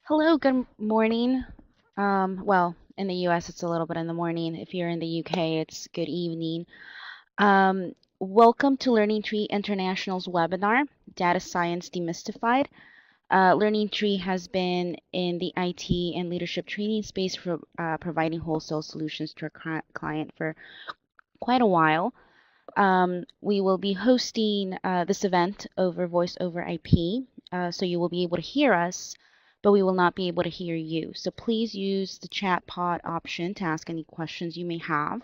Hello, good morning. Well, in the US, it's a little bit in the morning. If you're in the UK, it's good evening. Welcome to Learning Tree International's webinar, Data Science Demystified. Learning Tree has been in the IT and leadership training space for providing wholesale solutions to our client for quite a while. We will be hosting this event over voice over IP, so you will be able to hear us, but we will not be able to hear you. So please use the chat pod option to ask any questions you may have,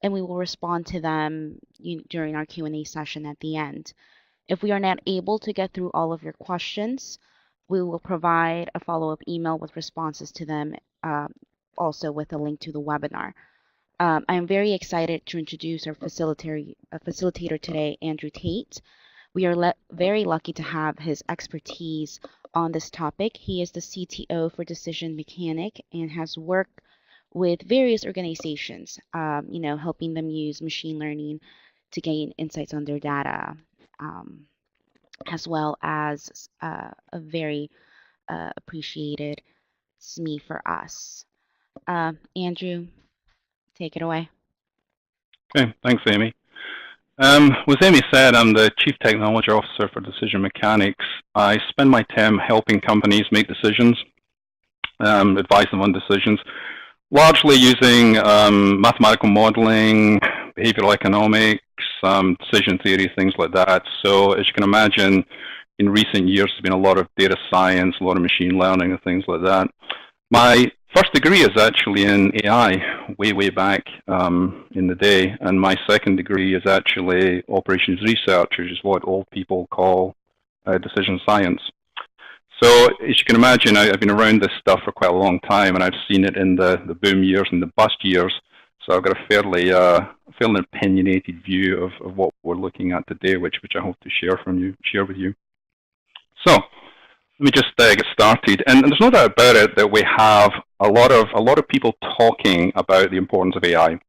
and we will respond to them during our Q&A session at the end. If we are not able to get through all of your questions, we will provide a follow-up email with responses to them, also with a link to the webinar. I'm very excited to introduce our facilitator today, Andrew Tait. We are very lucky to have his expertise on this topic. He is the CTO for Decision Mechanics and has worked with various organizations, helping them use machine learning to gain insights on their data, as well as a very appreciated SME for us. Andrew, take it away. Okay, thanks, Amy. As Amy said, I'm the Chief Technology Officer for Decision Mechanics. I spend my time helping companies make decisions, advise them on decisions, largely using mathematical modeling, behavioral economics, decision theory, things like that. So as you can imagine, in recent years, there's been a lot of data science, a lot of machine learning and things like that. My first degree is actually in AI, way back in the day, and my second degree is actually operations research, which is what old people call decision science. So as you can imagine, I've been around this stuff for quite a long time, and I've seen it in the boom years and the bust years. So I've got a fairly opinionated view of what we're looking at today, which I hope to share with you. So let me just get started. And there's no doubt about it that we have a lot of people talking about the importance of AI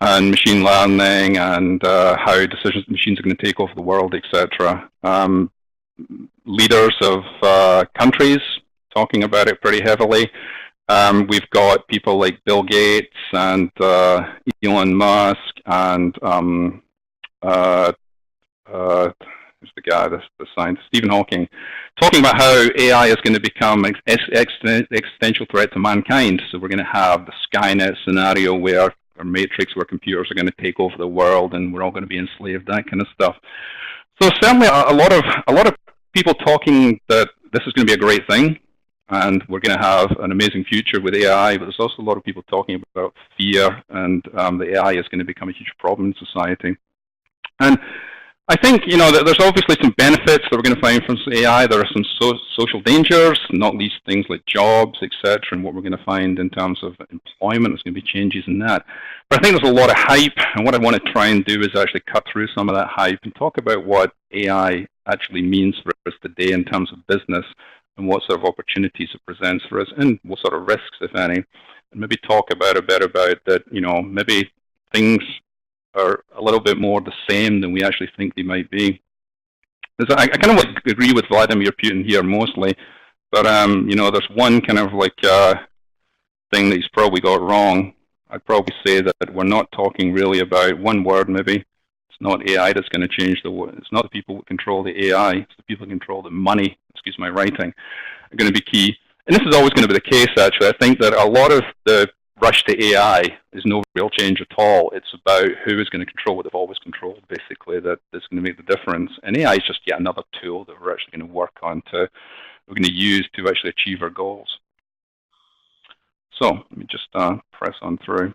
and machine learning and how machines are going to take over the world, etc. Leaders of countries talking about it pretty heavily. We've got people like Bill Gates and Elon Musk and who's the guy, the scientist, Stephen Hawking, talking about how AI is going to become an existential threat to mankind. So we're going to have the Skynet scenario where, or Matrix, where computers are going to take over the world and we're all going to be enslaved, that kind of stuff. So certainly a lot of people talking that this is going to be a great thing and we're going to have an amazing future with AI, but there's also a lot of people talking about fear and the AI is going to become a huge problem in society. And I think, that there's obviously some benefits that we're going to find from AI. There are some social dangers, not least things like jobs, etc., and what we're going to find in terms of employment. There's going to be changes in that. But I think there's a lot of hype, and what I want to try and do is actually cut through some of that hype and talk about what AI actually means for us today in terms of business and what sort of opportunities it presents for us and what sort of risks, if any, and maybe talk about a bit about that, maybe things are a little bit more the same than we actually think they might be. I kind of agree with Vladimir Putin here mostly, but there's one kind of thing that he's probably got wrong. I'd probably say that we're not talking really about one word maybe. It's not AI that's going to change the world. It's not the people who control the AI. It's the people who control the money, excuse my writing, are going to be key. And this is always going to be the case, actually. I think that a lot of the rush to AI is no real change at all. It's about who is going to control what they've always controlled, basically, that's going to make the difference. And AI is just yet another tool that we're actually going to work on we're going to use to actually achieve our goals. So let me just press on through.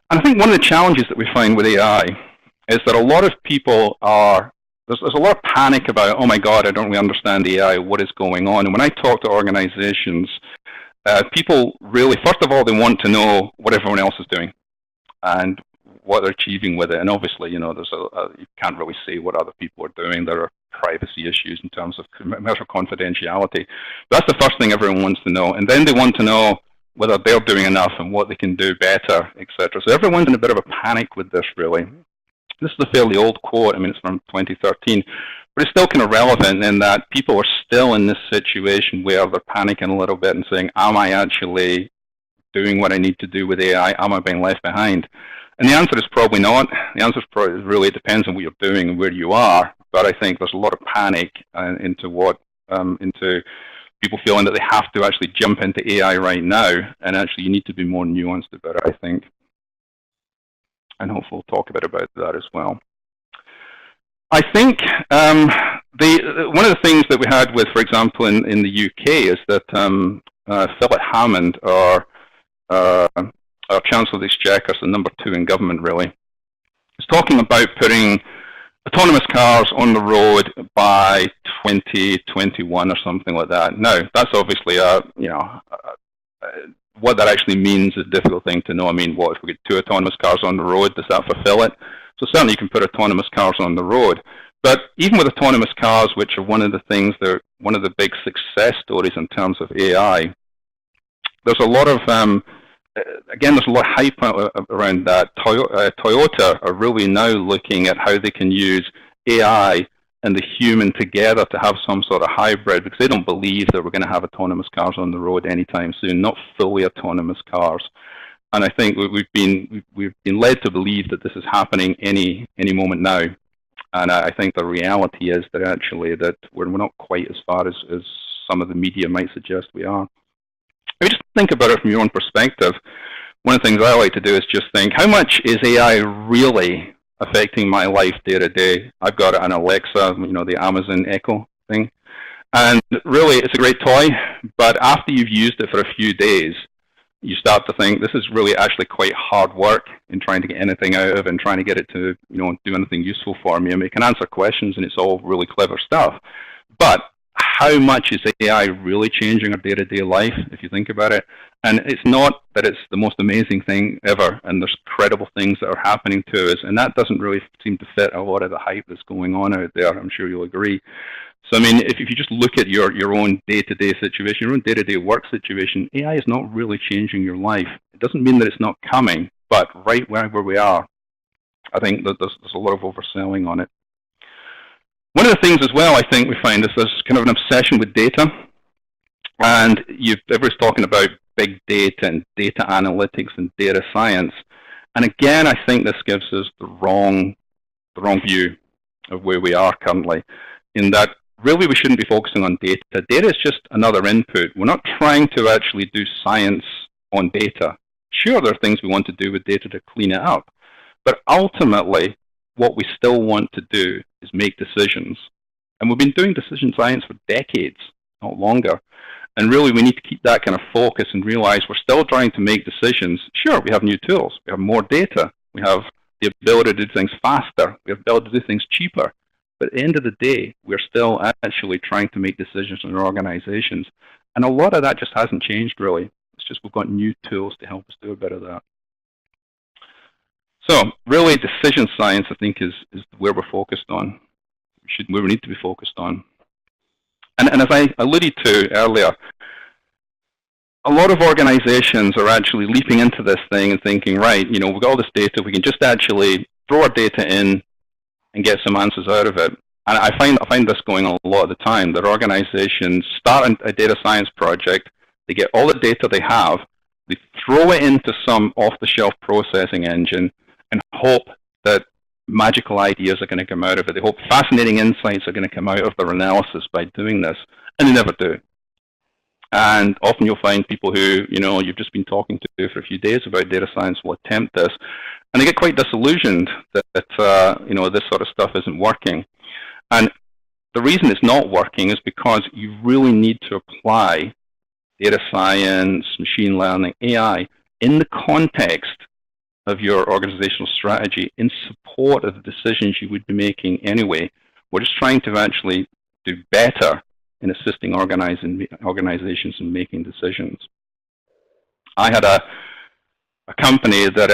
And I think one of the challenges that we find with AI is that a lot of people there's a lot of panic about, oh my God, I don't really understand AI, what is going on? And when I talk to organizations, people really, first of all, they want to know what everyone else is doing and what they're achieving with it. And obviously, you can't really say what other people are doing. There are privacy issues in terms of commercial confidentiality. But that's the first thing everyone wants to know. And then they want to know whether they're doing enough and what they can do better, etc. So everyone's in a bit of a panic with this, really. This is a fairly old quote. I mean, it's from 2013. but it's still kind of relevant in that people are still in this situation where they're panicking a little bit and saying, am I actually doing what I need to do with AI? Am I being left behind? And the answer is probably not. The answer is probably really depends on what you're doing and where you are. But I think there's a lot of panic into people feeling that they have to actually jump into AI right now, and actually you need to be more nuanced about it, I think. And hopefully we'll talk a bit about that as well. I think one of the things that we had with, for example, in the UK is that Philip Hammond, our Chancellor of the Exchequer, so number 2 in government really, is talking about putting autonomous cars on the road by 2021 or something like that. Now, that's obviously what that actually means is a difficult thing to know. I mean, what if we get 2 autonomous cars on the road? Does that fulfill it? So certainly you can put autonomous cars on the road. But even with autonomous cars, which are one of the things that one of the big success stories in terms of AI, there's a lot of again, there's a lot of hype around that. Toyota are really now looking at how they can use AI and the human together to have some sort of hybrid, because they don't believe that we're going to have autonomous cars on the road anytime soon, not fully autonomous cars. And I think we've been led to believe that this is happening any moment now. And I think the reality is that actually that we're not quite as far as some of the media might suggest we are. If you just think about it from your own perspective, one of the things I like to do is just think, how much is AI really affecting my life day to day? I've got an Alexa, the Amazon Echo thing. And really, it's a great toy, but after you've used it for a few days, you start to think this is really actually quite hard work in trying to get anything out of it and trying to get it to do anything useful for me. I mean, it can answer questions and it's all really clever stuff. But how much is AI really changing our day-to-day life, if you think about it? And it's not that it's the most amazing thing ever, and there's credible things that are happening to us, and that doesn't really seem to fit a lot of the hype that's going on out there. I'm sure you'll agree. So, I mean, if you just look at your own day-to-day situation, your own day-to-day work situation, AI is not really changing your life. It doesn't mean that it's not coming, but right where we are, I think that there's a lot of overselling on it. One of the things as well I think we find is there's kind of an obsession with data, and everybody's talking about big data and data analytics and data science. And again, I think this gives us the wrong view of where we are currently, in that really we shouldn't be focusing on data. Data is just another input. We're not trying to actually do science on data. Sure, there are things we want to do with data to clean it up, but ultimately what we still want to do is make decisions. And we've been doing decision science for decades, not longer. And really we need to keep that kind of focus and realize we're still trying to make decisions. Sure, we have new tools, we have more data, we have the ability to do things faster, we have the ability to do things cheaper. But at the end of the day, we're still actually trying to make decisions in our organizations. And a lot of that just hasn't changed really. It's just we've got new tools to help us do a bit of that. So really decision science, I think, is where we're focused on, where we need to be focused on. And as I alluded to earlier, a lot of organizations are actually leaping into this thing and thinking, right, we've got all this data, we can just actually throw our data in and get some answers out of it. And I find this going on a lot of the time, that organizations start a data science project, they get all the data they have, they throw it into some off-the-shelf processing engine and hope that magical ideas are going to come out of it. They hope fascinating insights are going to come out of their analysis by doing this, and they never do. And often you'll find people who, you've just been talking to for a few days about data science will attempt this, and they get quite disillusioned that this sort of stuff isn't working. And the reason it's not working is because you really need to apply data science, machine learning, AI in the context of your organizational strategy in support of the decisions you would be making anyway. We're just trying to actually do better in assisting organizations in making decisions. I had a company that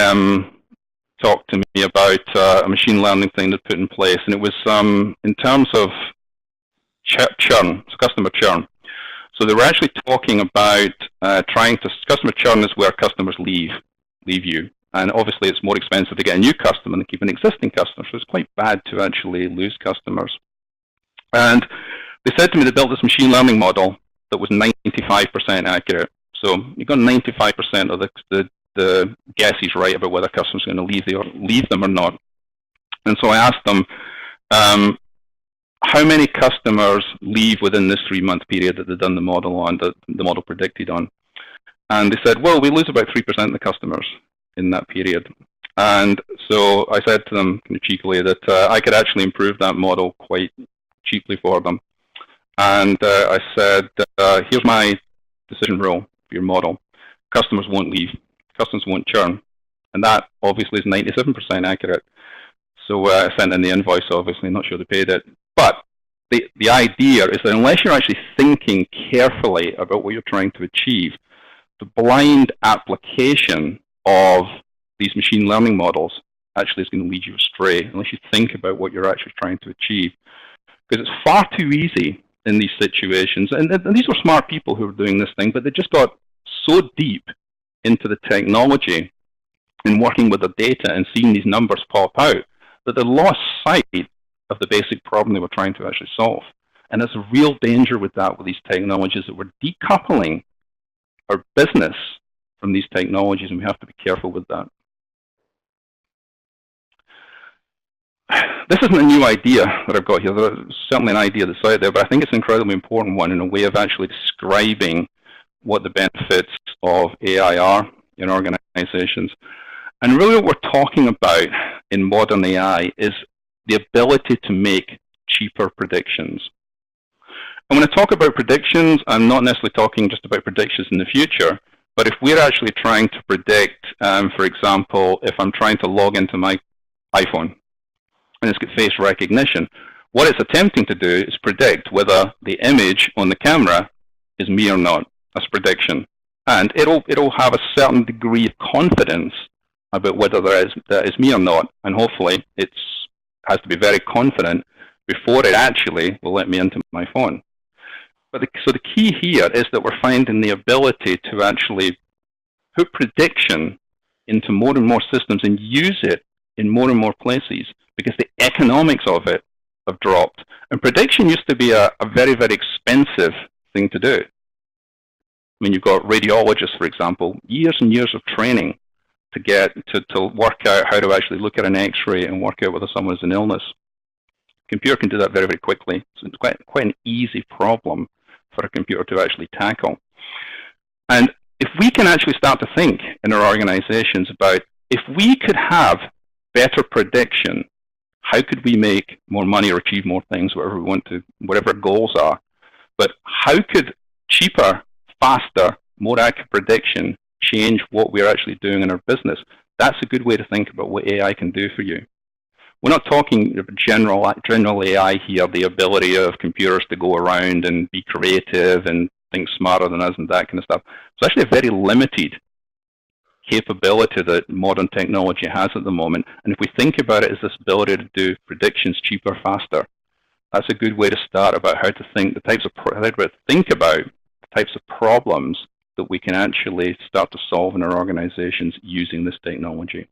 talked to me about a machine learning thing that put in place, and it was in terms of churn, so customer churn. So they were actually talking about customer churn is where customers leave you. And obviously it's more expensive to get a new customer than keep an existing customer, so it's quite bad to actually lose customers. And they said to me they built this machine learning model that was 95% accurate. So you got 95% of the guesses right about whether customers are going to leave them or not. And so I asked them, how many customers leave within this 3-month period that they've done the model on, the model predicted on? And they said, well, we lose about 3% of the customers in that period. And so I said to them kind of cheekily that I could actually improve that model quite cheaply for them. And I said, here's my decision rule for your model. Customers won't leave. Customers won't churn. And that obviously is 97% accurate. So I sent in the invoice, obviously, not sure they paid it. But the idea is that unless you're actually thinking carefully about what you're trying to achieve, the blind application of these machine learning models actually is going to lead you astray unless you think about what you're actually trying to achieve. Because it's far too easy in these situations. And these were smart people who were doing this thing, but they just got so deep into the technology and working with the data and seeing these numbers pop out that they lost sight of the basic problem they were trying to actually solve. And there's a real danger with that, with these technologies, that we're decoupling our business from these technologies, and we have to be careful with that. This isn't a new idea that I've got here. There's certainly an idea that's out there, but I think it's an incredibly important one in a way of actually describing what the benefits of AI are in organizations. And really what we're talking about in modern AI is the ability to make cheaper predictions. And when I talk about predictions, I'm not necessarily talking just about predictions in the future, but if we're actually trying to predict, for example, if I'm trying to log into my iPhone and it's got face recognition, what it's attempting to do is predict whether the image on the camera is me or not. That's a prediction. And it'll have a certain degree of confidence about whether that is me or not, and hopefully it has to be very confident before it actually will let me into my phone. But so the key here is that we're finding the ability to actually put prediction into more and more systems and use it in more and more places because the economics of it have dropped. And prediction used to be a very, very expensive thing to do. I mean, you've got radiologists, for example, years and years of training to get to work out how to actually look at an X-ray and work out whether someone has an illness. Computer can do that very, very quickly. So it's quite an easy problem for a computer to actually tackle. And if we can actually start to think in our organizations about if we could have better prediction, how could we make more money or achieve more things, whatever we want to, whatever our goals are. But how could cheaper, faster, more accurate prediction change what we're actually doing in our business? That's a good way to think about what AI can do for you. We're not talking general AI here, the ability of computers to go around and be creative and think smarter than us and that kind of stuff. It's actually a very limited capability that modern technology has at the moment. And if we think about it as this ability to do predictions cheaper, faster, that's a good way to start about how to think about the types of problems that we can actually start to solve in our organizations using this technology.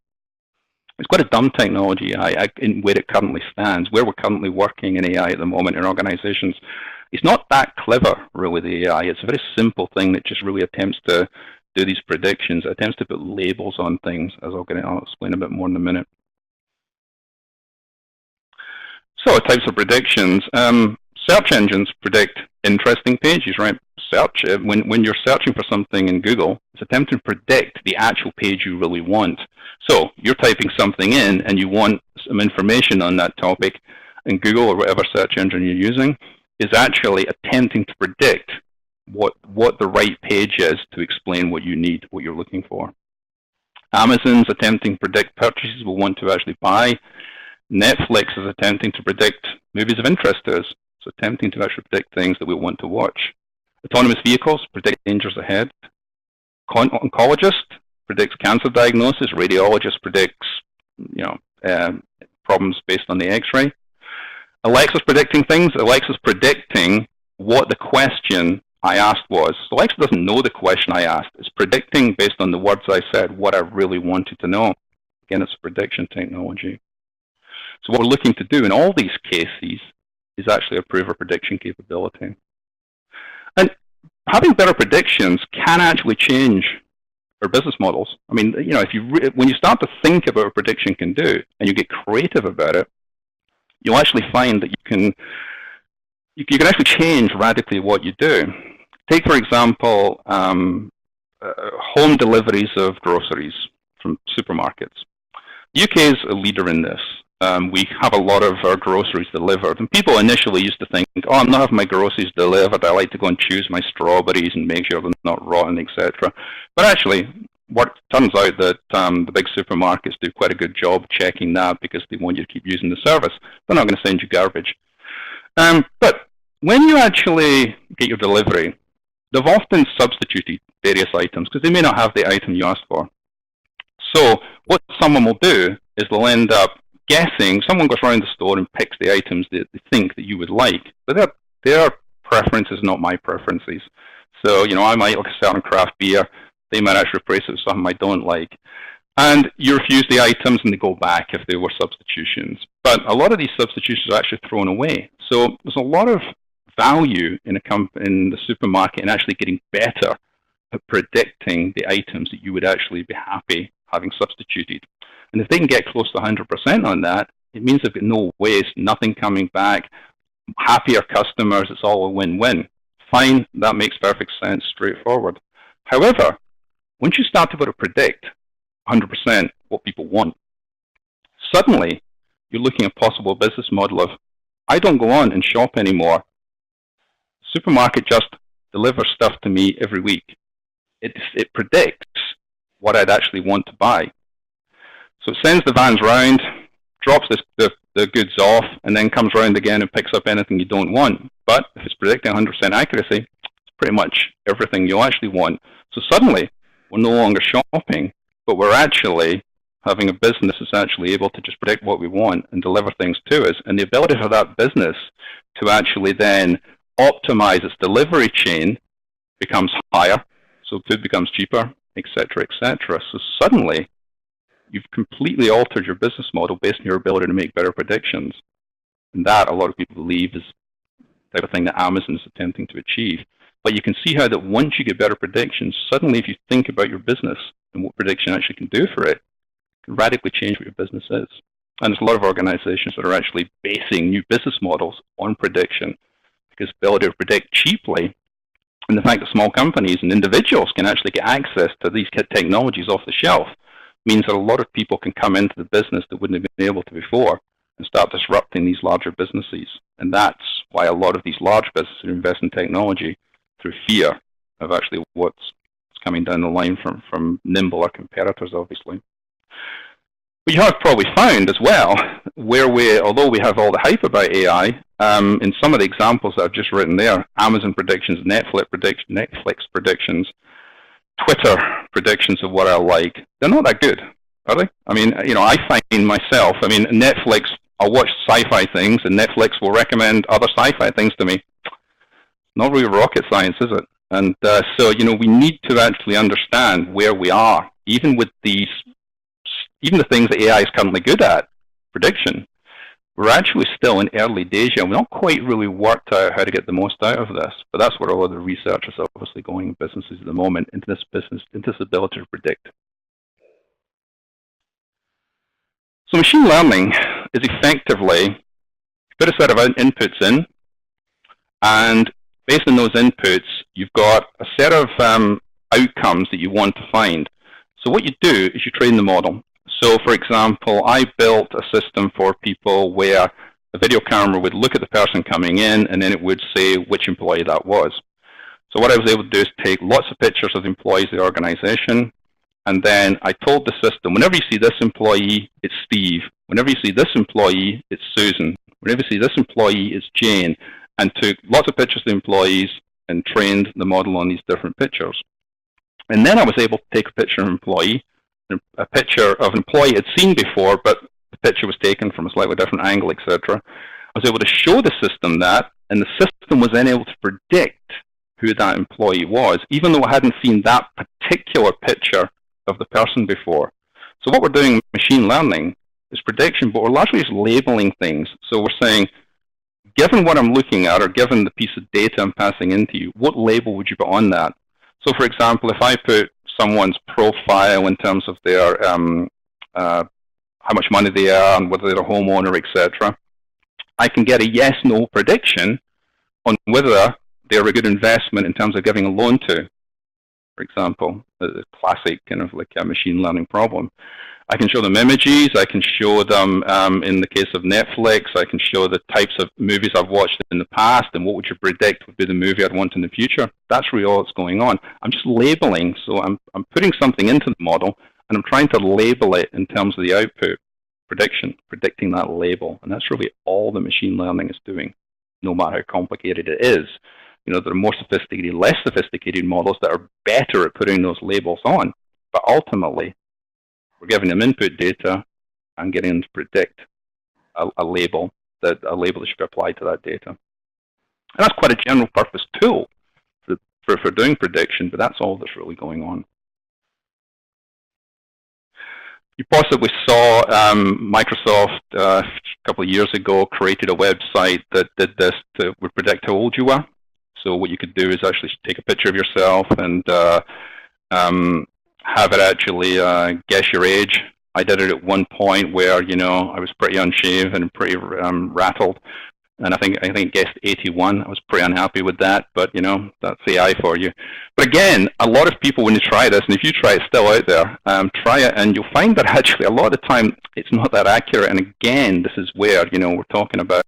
It's quite a dumb technology, AI, in where it currently stands, where we're currently working in AI at the moment in organizations. It's not that clever, really, the AI. It's a very simple thing that just really attempts to do these predictions. It attempts to put labels on things, as I'll explain a bit more in a minute. So, types of predictions. Search engines predict interesting pages, right? Search, when you're searching for something in Google, it's attempting to predict the actual page you really want. So you're typing something in and you want some information on that topic, and Google or whatever search engine you're using is actually attempting to predict what the right page is to explain what you need, what you're looking for. Amazon's attempting to predict purchases we'll want to actually buy. Netflix is attempting to predict movies of interest to us. It's attempting to actually predict things that we want to watch. Autonomous vehicles predict dangers ahead. Oncologist predicts cancer diagnosis. Radiologist predicts, problems based on the X-ray. Alexa's predicting things. Alexa's predicting what the question I asked was. So Alexa doesn't know the question I asked. It's predicting based on the words I said what I really wanted to know. Again, it's a prediction technology. So what we're looking to do in all these cases is actually improve our prediction capability. And having better predictions can actually change our business models. I mean, when you start to think about what a prediction can do and you get creative about it, you'll actually find that you can actually change radically what you do. Take, for example, home deliveries of groceries from supermarkets. The UK is a leader in this. We have a lot of our groceries delivered. And people initially used to think, oh, I'm not having my groceries delivered. I like to go and choose my strawberries and make sure they're not rotten, etc. But actually, what turns out that the big supermarkets do quite a good job checking that because they want you to keep using the service. They're not going to send you garbage. But when you actually get your delivery, they've often substituted various items because they may not have the item you asked for. So what someone will do is they'll end up guessing. Someone goes around the store and picks the items that they think that you would like, but their preferences, not my preferences. So, I might like a certain craft beer. They might actually replace it with something I don't like. And you refuse the items and they go back if they were substitutions. But a lot of these substitutions are actually thrown away. So there's a lot of value in the supermarket and actually getting better at predicting the items that you would actually be happy having substituted. And if they can get close to 100% on that, it means they've got no waste, nothing coming back, happier customers, it's all a win-win. Fine, that makes perfect sense, straightforward. However, once you start to be able to predict 100% what people want, suddenly you're looking at a possible business model of, I don't go on and shop anymore. The supermarket just delivers stuff to me every week. It predicts what I'd actually want to buy. So it sends the vans round, drops the goods off, and then comes round again and picks up anything you don't want. But if it's predicting 100% accuracy, it's pretty much everything you actually want. So suddenly, we're no longer shopping, but we're actually having a business that's actually able to just predict what we want and deliver things to us. And the ability for that business to actually then optimize its delivery chain becomes higher, so food becomes cheaper, etc., etc. So suddenly, you've completely altered your business model based on your ability to make better predictions. And that, a lot of people believe, is the type of thing that Amazon is attempting to achieve. But you can see how that once you get better predictions, suddenly if you think about your business and what prediction actually can do for it, it can radically change what your business is. And there's a lot of organizations that are actually basing new business models on prediction, because the ability to predict cheaply and the fact that small companies and individuals can actually get access to these technologies off the shelf means that a lot of people can come into the business that wouldn't have been able to before and start disrupting these larger businesses. And that's why a lot of these large businesses invest in technology through fear of actually what's coming down the line from nimbler competitors, obviously. But you have probably found as well, although we have all the hype about AI, in some of the examples that I've just written there, Amazon predictions, Netflix predictions, Twitter predictions of what I like, they're not that good, are they? I mean, I find myself, Netflix, I'll watch sci-fi things, and Netflix will recommend other sci-fi things to me. Not really rocket science, is it? And so, we need to actually understand where we are, even with the things that AI is currently good at, prediction. We're actually still in early days yet. We've not quite really worked out how to get the most out of this, but that's where a lot of the research is obviously going in businesses at the moment, into this ability to predict. So machine learning is effectively, you put a set of inputs in, and based on those inputs, you've got a set of outcomes that you want to find. So what you do is you train the model. So, for example, I built a system for people where a video camera would look at the person coming in, and then it would say which employee that was. So what I was able to do is take lots of pictures of the employees of the organization, and then I told the system, whenever you see this employee, it's Steve. Whenever you see this employee, it's Susan. Whenever you see this employee, it's Jane. And took lots of pictures of the employees and trained the model on these different pictures. And then I was able to take a picture of an employee, a picture of an employee I'd seen before, but the picture was taken from a slightly different angle, etc. I was able to show the system that, and the system was then able to predict who that employee was, even though I hadn't seen that particular picture of the person before. So what we're doing in machine learning is prediction, but we're largely just labeling things. So we're saying, given what I'm looking at, or given the piece of data I'm passing into you, what label would you put on that? So, for example, if I put someone's profile in terms of their how much money they earn, whether they're a homeowner, etc., I can get a yes/no prediction on whether they're a good investment in terms of giving a loan to, for example, a classic kind of like a machine learning problem. I can show them images, I can show them, in the case of Netflix, I can show the types of movies I've watched in the past and what would you predict would be the movie I'd want in the future. That's really all that's going on. I'm just labeling, so I'm putting something into the model and I'm trying to label it in terms of the output, predicting that label. And that's really all the machine learning is doing, no matter how complicated it is. You know, there are more sophisticated, less sophisticated models that are better at putting those labels on. But ultimately, we're giving them input data and getting them to predict a label that should be applied to that data. And that's quite a general purpose tool for doing prediction, but that's all that's really going on. You possibly saw Microsoft a couple of years ago created a website that did this would predict how old you were. So what you could do is actually take a picture of yourself and have it actually guess your age. I did it at one point where, you know, I was pretty unshaven and pretty rattled, and I think it guessed 81. I was pretty unhappy with that, but you know, that's AI for you. But again, a lot of people, when you try this, and if you try it, it's still out there, try it, and you'll find that actually a lot of the time it's not that accurate. And again, this is where, you know, we're talking about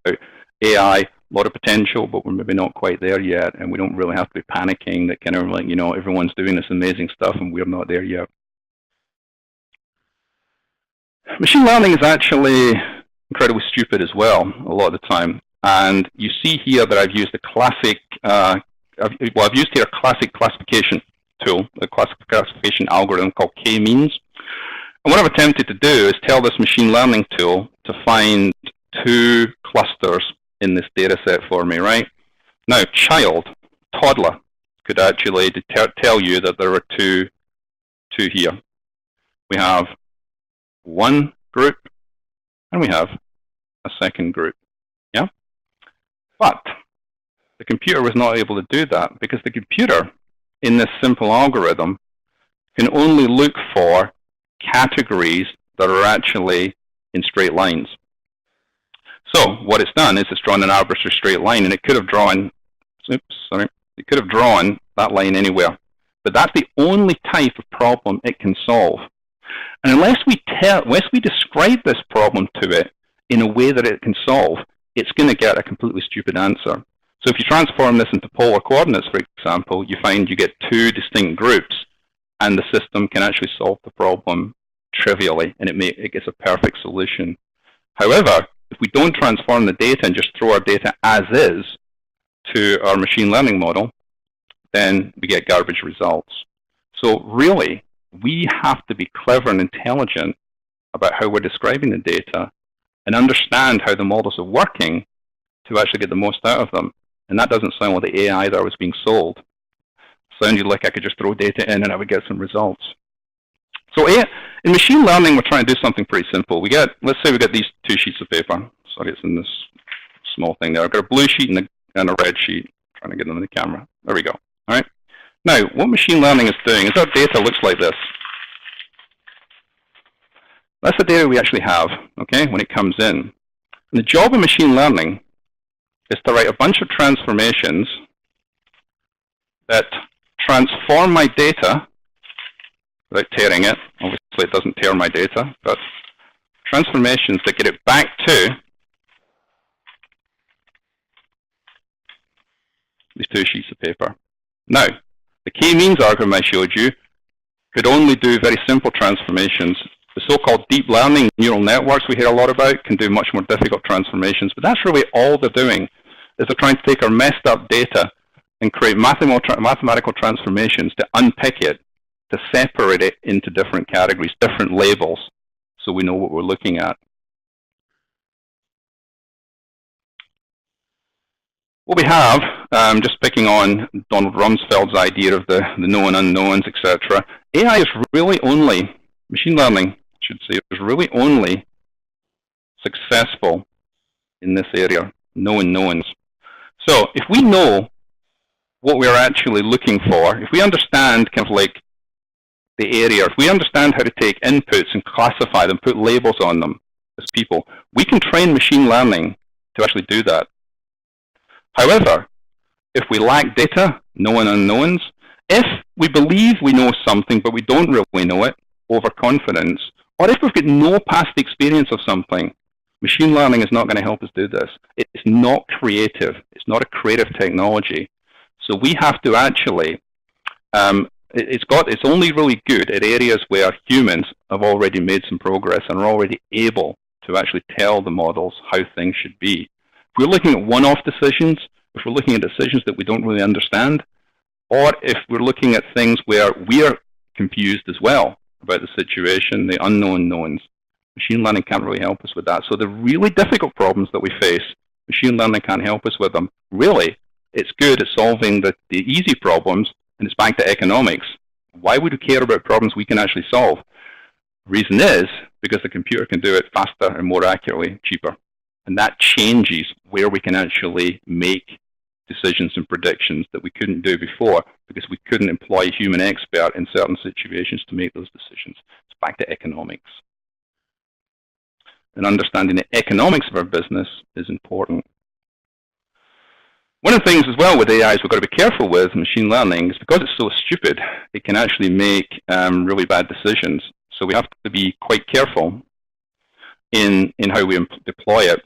AI, a lot of potential, but we're maybe not quite there yet, and we don't really have to be panicking that kind of like, you know, everyone's doing this amazing stuff and we're not there yet. Machine learning is actually incredibly stupid as well a lot of the time. And you see here that I've used a classic, I've used here a classic classification tool, a classic classification algorithm called k-means. And what I've attempted to do is tell this machine learning tool to find two clusters in this data set for me, right? Now, toddler, could actually tell you that there are two here. We have one group and we have a second group, yeah? But the computer was not able to do that because the computer, in this simple algorithm, can only look for categories that are actually in straight lines. So what it's done is it's drawn an arbitrary straight line, and it could have drawn, it could have drawn that line anywhere. But that's the only type of problem it can solve. And unless we describe this problem to it in a way that it can solve, it's going to get a completely stupid answer. So if you transform this into polar coordinates, for example, you find you get two distinct groups, and the system can actually solve the problem trivially, and it gets a perfect solution. However, if we don't transform the data and just throw our data as is to our machine learning model, then we get garbage results. So really, we have to be clever and intelligent about how we're describing the data and understand how the models are working to actually get the most out of them. And that doesn't sound like the AI that was being sold. It sounded like I could just throw data in and I would get some results. So in machine learning, we're trying to do something pretty simple. Let's say we get these two sheets of paper. Sorry, it's in this small thing there. I've got a blue sheet and a red sheet. I'm trying to get them in the camera. There we go. All right. Now, what machine learning is doing is our data looks like this. That's the data we actually have, okay, when it comes in. And the job of machine learning is to write a bunch of transformations that transform my data without tearing it. Obviously, it doesn't tear my data, but transformations that get it back to these two sheets of paper. Now, the k-means algorithm I showed you could only do very simple transformations. The so-called deep learning neural networks we hear a lot about can do much more difficult transformations, but that's really all they're doing, is they're trying to take our messed up data and create mathematical transformations to unpick it, to separate it into different categories, different labels, so we know what we're looking at. What we have, just picking on Donald Rumsfeld's idea of the known unknowns, etc., AI is really only, machine learning, I should say, is really only successful in this area. known knowns. So if we know what we're actually looking for, if we understand kind of like the area, if we understand how to take inputs and classify them, put labels on them as people, we can train machine learning to actually do that. However, if we lack data, known unknowns, if we believe we know something but we don't really know it, overconfidence, or if we've got no past experience of something, machine learning is not going to help us do this. It's not creative. It's not a creative technology. So we have to actually, it's only really good at areas where humans have already made some progress and are already able to actually tell the models how things should be. If we're looking at one-off decisions, if we're looking at decisions that we don't really understand, or if we're looking at things where we are confused as well about the situation, the unknown knowns, machine learning can't really help us with that. So the really difficult problems that we face, machine learning can't help us with them. Really, it's good at solving the easy problems, and it's back to economics. Why would we care about problems we can actually solve? The reason is because the computer can do it faster and more accurately, cheaper. And that changes where we can actually make decisions and predictions that we couldn't do before because we couldn't employ a human expert in certain situations to make those decisions. It's back to economics. And understanding the economics of our business is important. One of the things as well with AI is we've got to be careful with machine learning is because it's so stupid, it can actually make really bad decisions. So we have to be quite careful in how we deploy it.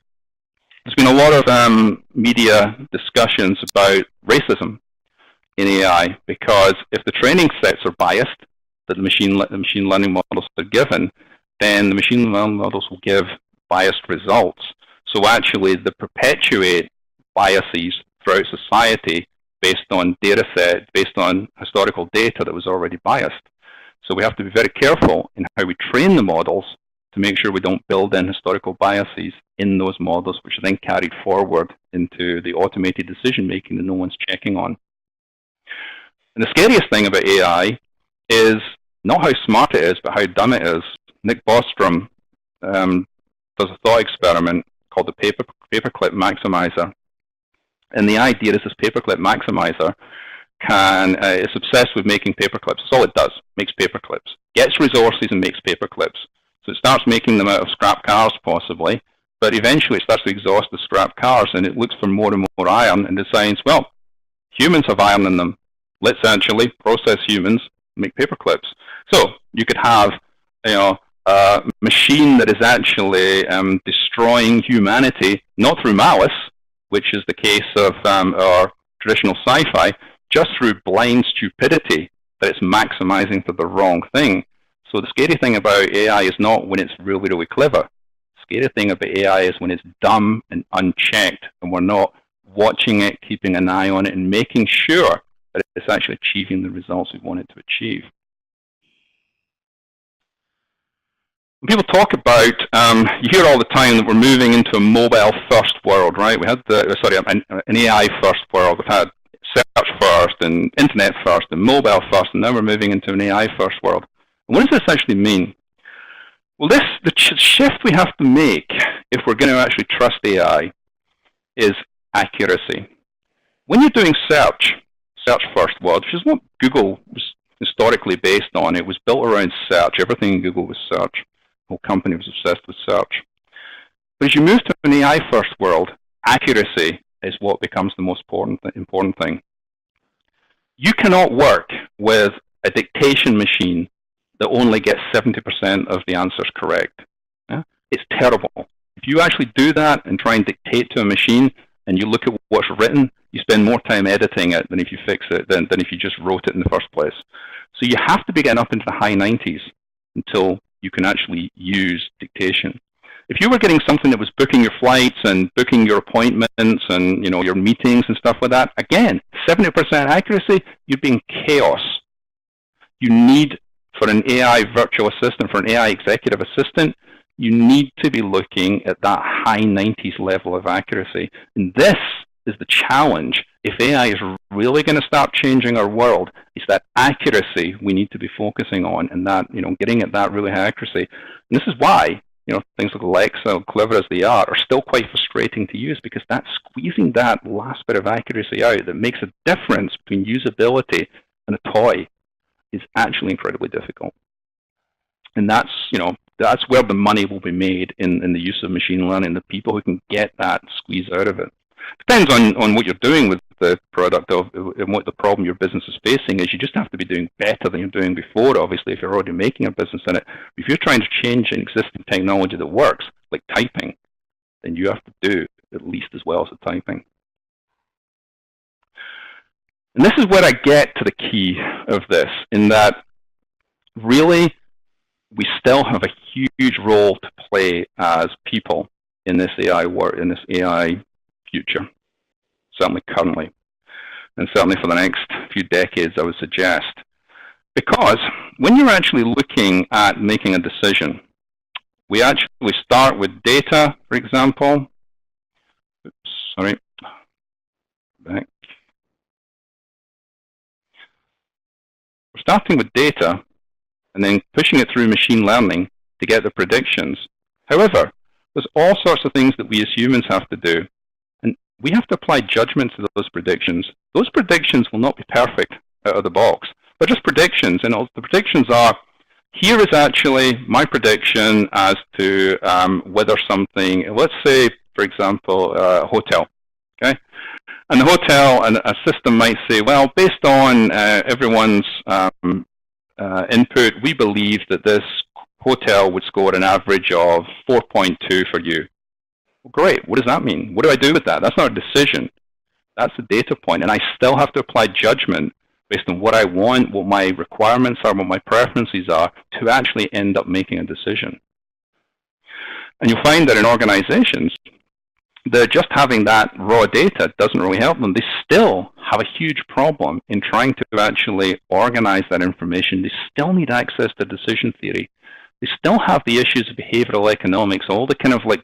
There's been a lot of media discussions about racism in AI because if the training sets are biased that the machine learning models are given, then the machine learning models will give biased results. So actually they perpetuate biases throughout society based on data set, based on historical data that was already biased. So we have to be very careful in how we train the models to make sure we don't build in historical biases in those models, which are then carried forward into the automated decision making that no one's checking on. And the scariest thing about AI is not how smart it is, but how dumb it is. Nick Bostrom does a thought experiment called the paperclip maximizer. And the idea is this paperclip maximizer is obsessed with making paperclips. That's all it does, makes paperclips. Gets resources and makes paperclips. So it starts making them out of scrap cars, possibly, but eventually it starts to exhaust the scrap cars, and it looks for more and more iron and decides, well, humans have iron in them. Let's actually process humans, make paperclips. So you could have, a machine that is actually destroying humanity, not through malice, which is the case of our traditional sci-fi, just through blind stupidity that it's maximizing for the wrong thing. So the scary thing about AI is not when it's really, really clever. The scary thing about AI is when it's dumb and unchecked, and we're not watching it, keeping an eye on it, and making sure that it's actually achieving the results we want it to achieve. When people talk about, you hear all the time that we're moving into a mobile-first world, right? We had an AI-first world. We've had search first and internet first and mobile first, and now we're moving into an AI-first world. And what does this actually mean? Well, the shift we have to make if we're going to actually trust AI is accuracy. When you're doing search first world, which is what Google was historically based on, it was built around search. Everything in Google was search. The whole company was obsessed with search. But as you move to an AI-first world, accuracy is what becomes the most important thing. You cannot work with a dictation machine that only gets 70% of the answers correct. Yeah? It's terrible. If you actually do that and try and dictate to a machine and you look at what's written, you spend more time editing it than if you fix it, than if you just wrote it in the first place. So you have to be getting up into the high 90s until you can actually use dictation. If you were getting something that was booking your flights and booking your appointments and your meetings and stuff like that, again, 70% accuracy, you'd be in chaos. You need, for an AI virtual assistant, for an AI executive assistant, you need to be looking at that high 90s level of accuracy. And this is the challenge. If AI is really going to start changing our world, it's that accuracy we need to be focusing on, and that, getting at that really high accuracy. And this is why things like Alexa, clever as they are still quite frustrating to use, because that's squeezing that last bit of accuracy out that makes a difference between usability and a toy is actually incredibly difficult. And that's where the money will be made in the use of machine learning, the people who can get that squeeze out of it. Depends on what you're doing with the product and what the problem your business is facing is. You just have to be doing better than you're doing before, obviously, if you're already making a business in it. If you're trying to change an existing technology that works, like typing, then you have to do at least as well as the typing. And this is where I get to the key of this, in that really we still have a huge role to play as people in this AI work, in this AI future, certainly currently, and certainly for the next few decades, I would suggest. Because when you're actually looking at making a decision, we actually start with data, for example. Oops, sorry. Back. We're starting with data and then pushing it through machine learning to get the predictions. However, there's all sorts of things that we as humans have to do. And we have to apply judgment to those predictions. Those predictions will not be perfect out of the box. They're just predictions. And the predictions are, here is actually my prediction as to whether something, let's say, for example, a hotel. Okay? And the hotel and a system might say, well, based on everyone's input, we believe that this hotel would score an average of 4.2 for you. Well, great. What does that mean? What do I do with that? That's not a decision. That's a data point. And I still have to apply judgment based on what I want, what my requirements are, what my preferences are, to actually end up making a decision. And you'll find that in organizations, just having that raw data doesn't really help them. They still have a huge problem in trying to actually organize that information. They still need access to decision theory. They still have the issues of behavioral economics, all the kind of like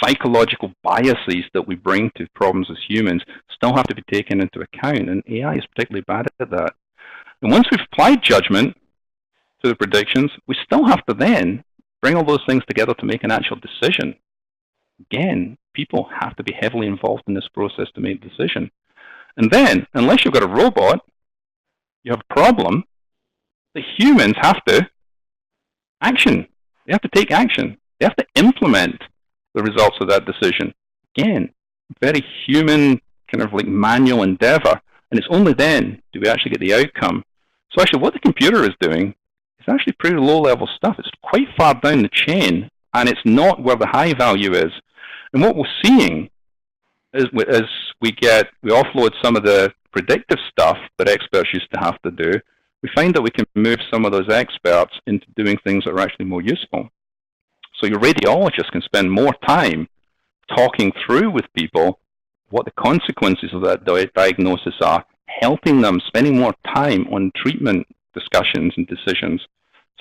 psychological biases that we bring to problems as humans still have to be taken into account, and AI is particularly bad at that. And once we've applied judgment to the predictions, we still have to then bring all those things together to make an actual decision. Again, people have to be heavily involved in this process to make a decision. And then, unless you've got a robot, you have a problem. The humans have to action. They have to take action. They have to implement the results of that decision. Again, very human, kind of like manual endeavor. And it's only then do we actually get the outcome. So actually what the computer is doing is actually pretty low-level stuff. It's quite far down the chain, and it's not where the high value is. And what we're seeing is as we offload some of the predictive stuff that experts used to have to do, we find that we can move some of those experts into doing things that are actually more useful. So your radiologist can spend more time talking through with people what the consequences of that diagnosis are, helping them, spending more time on treatment discussions and decisions.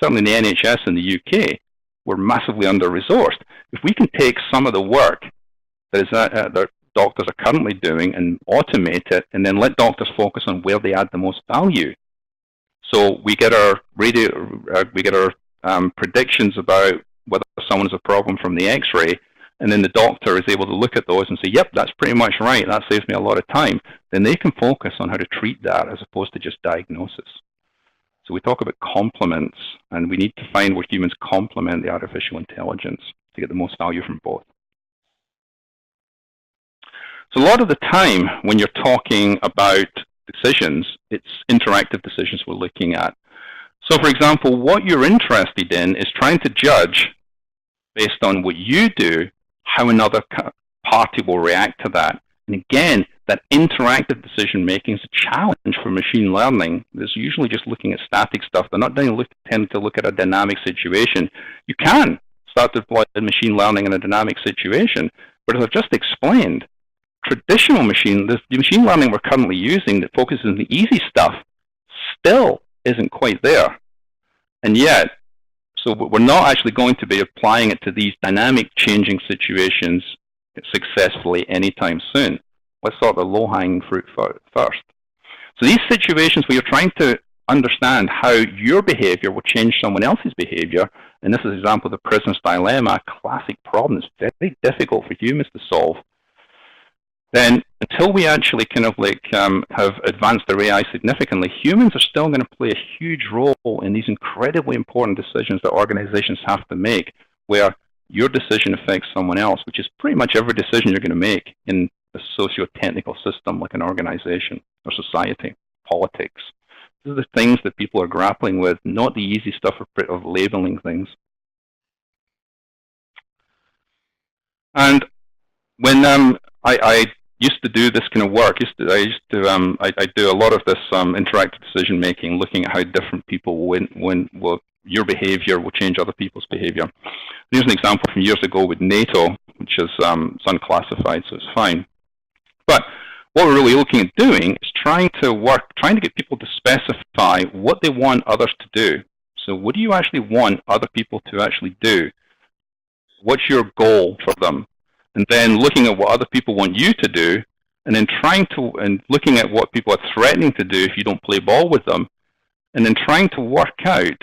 Certainly in the NHS in the UK, we're massively under-resourced. If we can take some of the work that doctors are currently doing and automate it, and then let doctors focus on where they add the most value. So we get our predictions about whether someone has a problem from the X-ray, and then the doctor is able to look at those and say, yep, that's pretty much right, that saves me a lot of time. Then they can focus on how to treat that as opposed to just diagnosis. So we talk about complements, and we need to find where humans complement the artificial intelligence to get the most value from both. So a lot of the time when you're talking about decisions, it's interactive decisions we're looking at. So for example, what you're interested in is trying to judge, based on what you do, how another party will react to that. And again, that interactive decision making is a challenge for machine learning. There's usually just looking at static stuff. They're not tend to look at a dynamic situation. You can start to apply machine learning in a dynamic situation, but as I've just explained, traditional the machine learning we're currently using that focuses on the easy stuff still isn't quite there. And yet, so we're not actually going to be applying it to these dynamic changing situations successfully anytime soon. Let's sort the low-hanging fruit first. So these situations where you're trying to understand how your behavior will change someone else's behavior, and this is an example of the prisoner's dilemma, a classic problem that's very difficult for humans to solve, then until we actually kind of have advanced their AI significantly, humans are still going to play a huge role in these incredibly important decisions that organizations have to make, where your decision affects someone else, which is pretty much every decision you're going to make in a socio-technical system like an organization or society, politics. These are the things that people are grappling with, not the easy stuff of labeling things. And when I used to do this kind of work, I do a lot of this interactive decision making, looking at how different people will your behavior will change other people's behavior. Here's an example from years ago with NATO, which is it's unclassified, so it's fine. But what we're really looking at doing is trying to get people to specify what they want others to do. So what do you actually want other people to actually do? What's your goal for them? And then looking at what other people want you to do, and then looking at what people are threatening to do if you don't play ball with them, and then trying to work out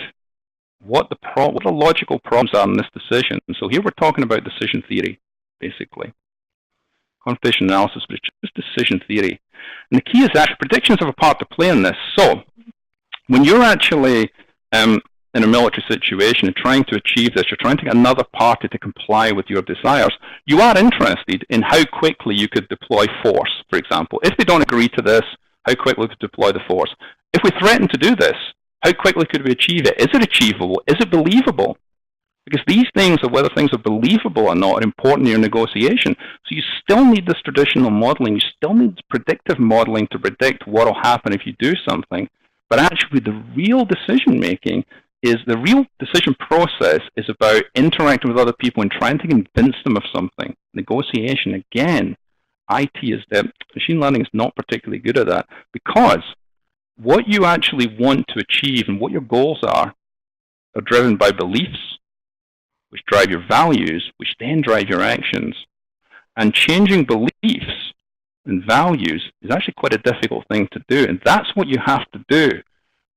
what the logical problems are in this decision. And so here we're talking about decision theory, basically. Computational analysis, but it's just decision theory. And the key is that predictions have a part to play in this. So when you're actually in a military situation and trying to achieve this, you're trying to get another party to comply with your desires, you are interested in how quickly you could deploy force, for example. If they don't agree to this, how quickly we could deploy the force. If we threaten to do this, how quickly could we achieve it? Is it achievable? Is it believable? Because these things, or whether things are believable or not, are important in your negotiation. So you still need this traditional modeling. You still need predictive modeling to predict what will happen if you do something. But actually, the real decision making the real decision process is about interacting with other people and trying to convince them of something. Negotiation, again, machine learning is not particularly good at that, because what you actually want to achieve and what your goals are driven by beliefs, which drive your values, which then drive your actions. And changing beliefs and values is actually quite a difficult thing to do. And that's what you have to do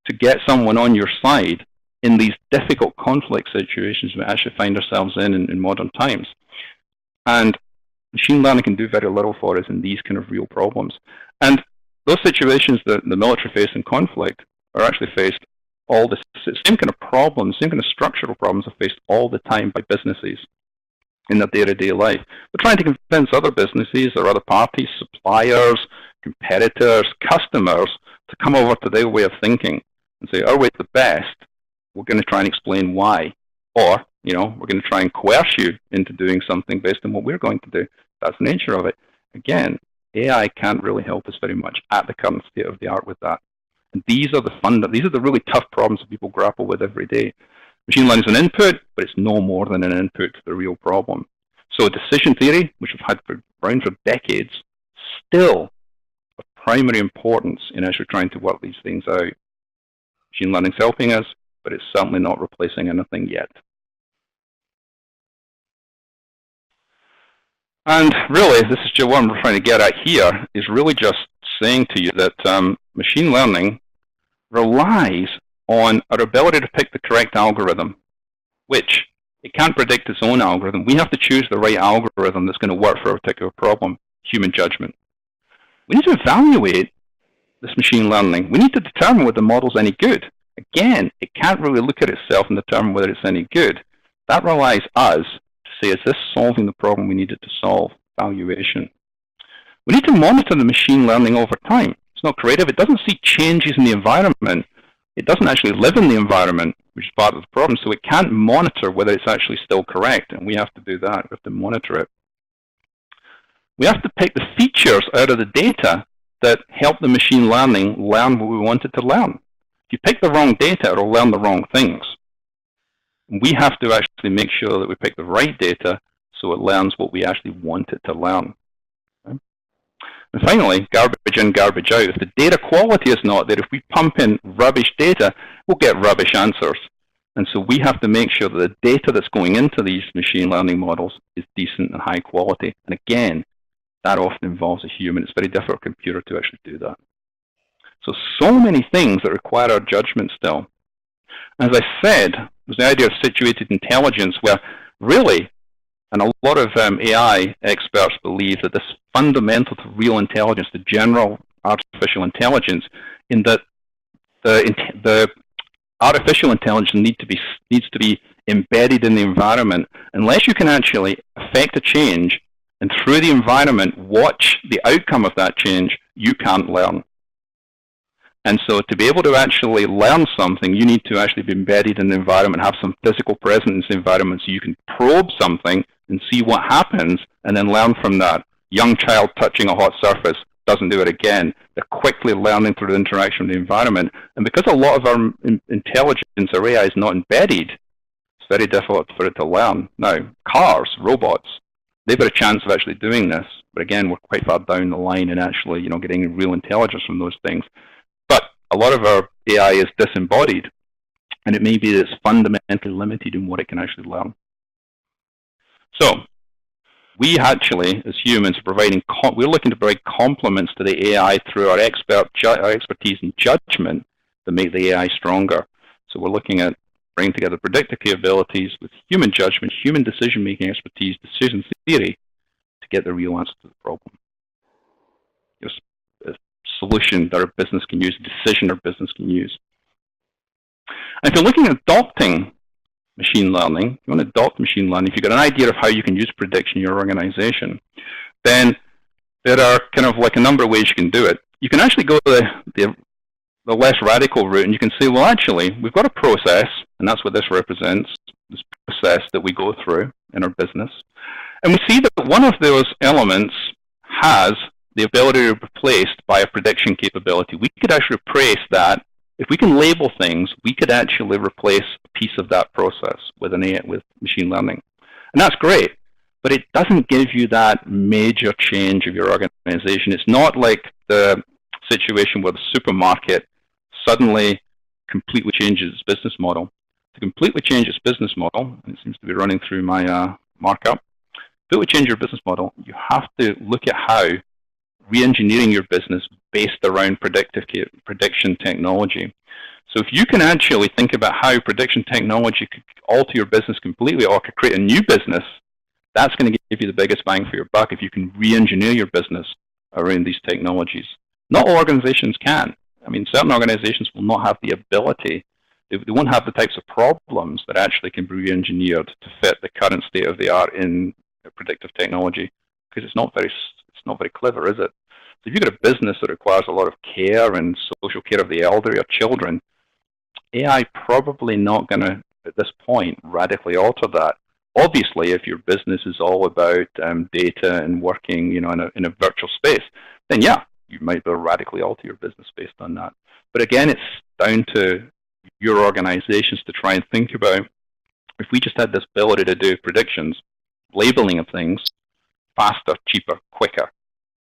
to get someone on your side in these difficult conflict situations we actually find ourselves in modern times. And machine learning can do very little for us in these kind of real problems. And those situations that the military face in conflict are actually faced all the same kind of problems, same kind of structural problems are faced all the time by businesses in their day-to-day life. They're trying to convince other businesses or other parties, suppliers, competitors, customers to come over to their way of thinking and say, our way is the best. We're going to try and explain why. Or, we're going to try and coerce you into doing something based on what we're going to do. That's the nature of it. Again, AI can't really help us very much at the current state of the art with that. And these are the really tough problems that people grapple with every day. Machine learning is an input, but it's no more than an input to the real problem. So decision theory, which we've had around for decades, still of primary importance in actually trying to work these things out. Machine learning is helping us, but it's certainly not replacing anything yet. And really, this is what I'm trying to get at here, is really just saying to you that machine learning relies on our ability to pick the correct algorithm, which it can't predict its own algorithm. We have to choose the right algorithm that's going to work for a particular problem, human judgment. We need to evaluate this machine learning. We need to determine whether the model's any good. Again, it can't really look at itself and determine whether it's any good. That relies us to say, is this solving the problem we needed to solve? Evaluation. We need to monitor the machine learning over time. It's not creative. It doesn't see changes in the environment. It doesn't actually live in the environment, which is part of the problem. So it can't monitor whether it's actually still correct. And we have to do that. We have to monitor it. We have to pick the features out of the data that help the machine learning learn what we want it to learn. If you pick the wrong data, it'll learn the wrong things. We have to actually make sure that we pick the right data so it learns what we actually want it to learn. Okay? And finally, garbage in, garbage out. If the data quality is not there, if we pump in rubbish data, we'll get rubbish answers. And so we have to make sure that the data that's going into these machine learning models is decent and high quality. And again, that often involves a human. It's very difficult for a computer to actually do that. So many things that require our judgment still. As I said, there's the idea of situated intelligence where really, and a lot of AI experts believe that this is fundamental to real intelligence, the general artificial intelligence, in that the artificial intelligence needs to be embedded in the environment. Unless you can actually affect a change and through the environment watch the outcome of that change, you can't learn. And so to be able to actually learn something, you need to actually be embedded in the environment, have some physical presence in the environment so you can probe something and see what happens and then learn from that. Young child touching a hot surface doesn't do it again. They're quickly learning through the interaction with the environment. And because a lot of our intelligence or AI is not embedded, it's very difficult for it to learn. Now, cars, robots, they've got a chance of actually doing this. But again, we're quite far down the line in actually, getting real intelligence from those things. But a lot of our AI is disembodied, and it may be that it's fundamentally limited in what it can actually learn. So we actually, as humans, we're looking to provide complements to the AI through our expertise and judgment that make the AI stronger. So we're looking at bringing together predictive capabilities with human judgment, human decision-making expertise, decision theory to get the real answer to the problem. Just a solution that our business can use, a decision our business can use. And if you're looking at adopting machine learning, if you want to adopt machine learning, if you've got an idea of how you can use prediction in your organization, then there are kind of like a number of ways you can do it. You can actually go the less radical route, and you can say, well, actually, we've got a process, and that's what this represents, this process that we go through in our business. And we see that one of those elements has the ability to be replaced by a prediction capability. We could actually replace that. If we can label things, we could actually replace a piece of that process with machine learning. And that's great, but it doesn't give you that major change of your organization. It's not like the situation where the supermarket suddenly completely changes its business model. To completely change its business model, and it seems to be running through my markup, to completely change your business model, you have to look at how re-engineering your business based around prediction technology. So if you can actually think about how prediction technology could alter your business completely or could create a new business, that's going to give you the biggest bang for your buck if you can re-engineer your business around these technologies. Not all organizations can. I mean, certain organizations will not have the ability, they won't have the types of problems that actually can be re-engineered to fit the current state of the art in predictive technology, because it's not very clever, is it? So if you've got a business that requires a lot of care and social care of the elderly or children, AI probably not going to, at this point, radically alter that. Obviously, if your business is all about data and working, in a virtual space, then yeah, you might be able to radically alter your business based on that. But again, it's down to your organizations to try and think about, if we just had this ability to do predictions, labeling of things, faster, cheaper, quicker,